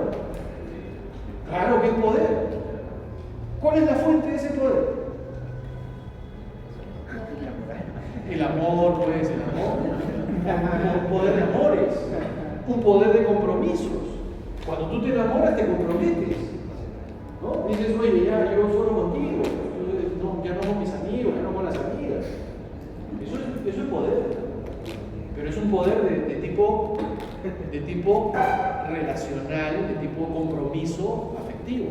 Claro que es poder. ¿Cuál es la fuente de ese poder? El amor, pues, el amor. Un poder de amores, un poder de compromisos. Cuando tú te enamoras, te comprometes, ¿no? Dices, oye, ya yo solo contigo, no, ya no con mis amigos, ya no con las amigas. Eso es poder, pero es un poder de tipo relacional, de tipo compromiso afectivo.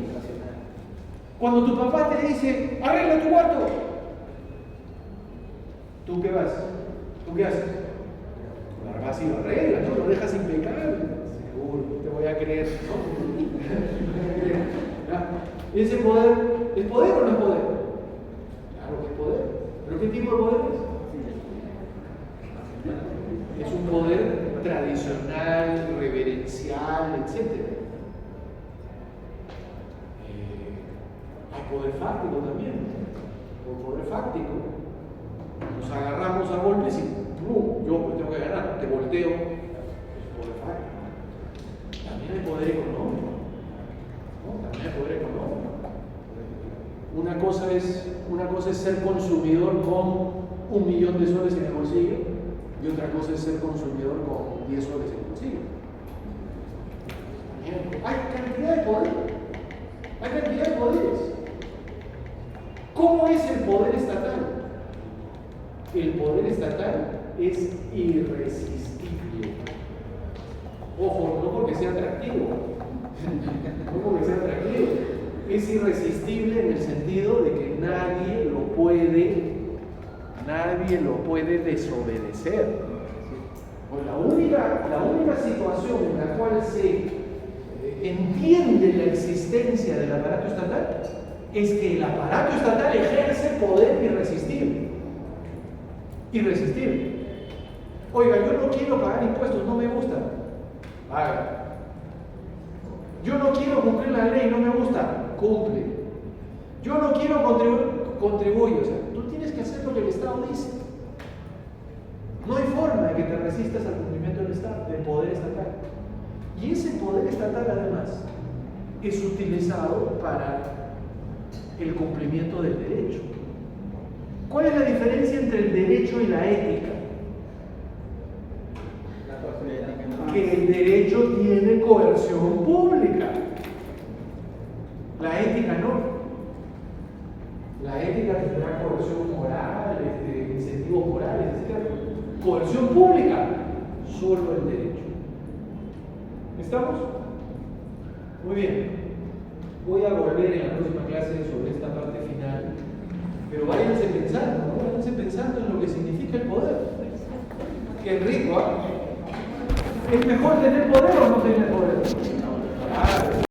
Cuando tu papá te dice, arregla tu cuarto, ¿tú qué vas? ¿Tú qué haces? Vas y lo arreglas, ¿no? Lo dejas impecable. Seguro, te voy a creer, ¿no? ¿Y ese poder es poder o no es poder? Claro que es poder. ¿Pero qué tipo de poder es? Es un poder tradicional, reverencial, etc. Hay poder fáctico también. Poder fáctico. Nos agarramos a golpes y yo pues tengo que ganar, te volteo. Es poder fáctico. También hay poder económico. ¿No? También hay poder económico. Una cosa es ser consumidor con $1.000.000 en el bolsillo y otra cosa es ser consumidor con $10 en el bolsillo. Hay cantidad de poder. Hay cantidad de poderes. ¿Cómo es el poder estatal? El poder estatal es irresistible. Ojo, no porque sea atractivo. No porque sea atractivo. Es irresistible en el sentido de que nadie lo puede desobedecer. Pues la única situación en la cual se entiende la existencia del aparato estatal es que el aparato estatal ejerce poder irresistible. Irresistible. Oiga, yo no quiero pagar impuestos, no me gusta. Paga. Yo no quiero cumplir la ley, no me gusta. Cumple. Yo no quiero contribuir. O sea, tú tienes que hacer lo que el Estado dice. No hay forma de que te resistas al cumplimiento del Estado, del poder estatal. Y ese poder estatal, además, es utilizado para el cumplimiento del derecho. ¿Cuál es la diferencia entre el derecho y la ética? Que el derecho tiene coerción pública. La ética no. La ética tendrá coerción moral, incentivos morales, etc. Coerción pública. solo el derecho. ¿Estamos? Muy bien. Voy a volver en la próxima clase sobre esta parte final, pero váyanse pensando, ¿no? Váyanse pensando en lo que significa el poder. Qué rico, ¿ah? ¿Es mejor tener poder o no tener poder?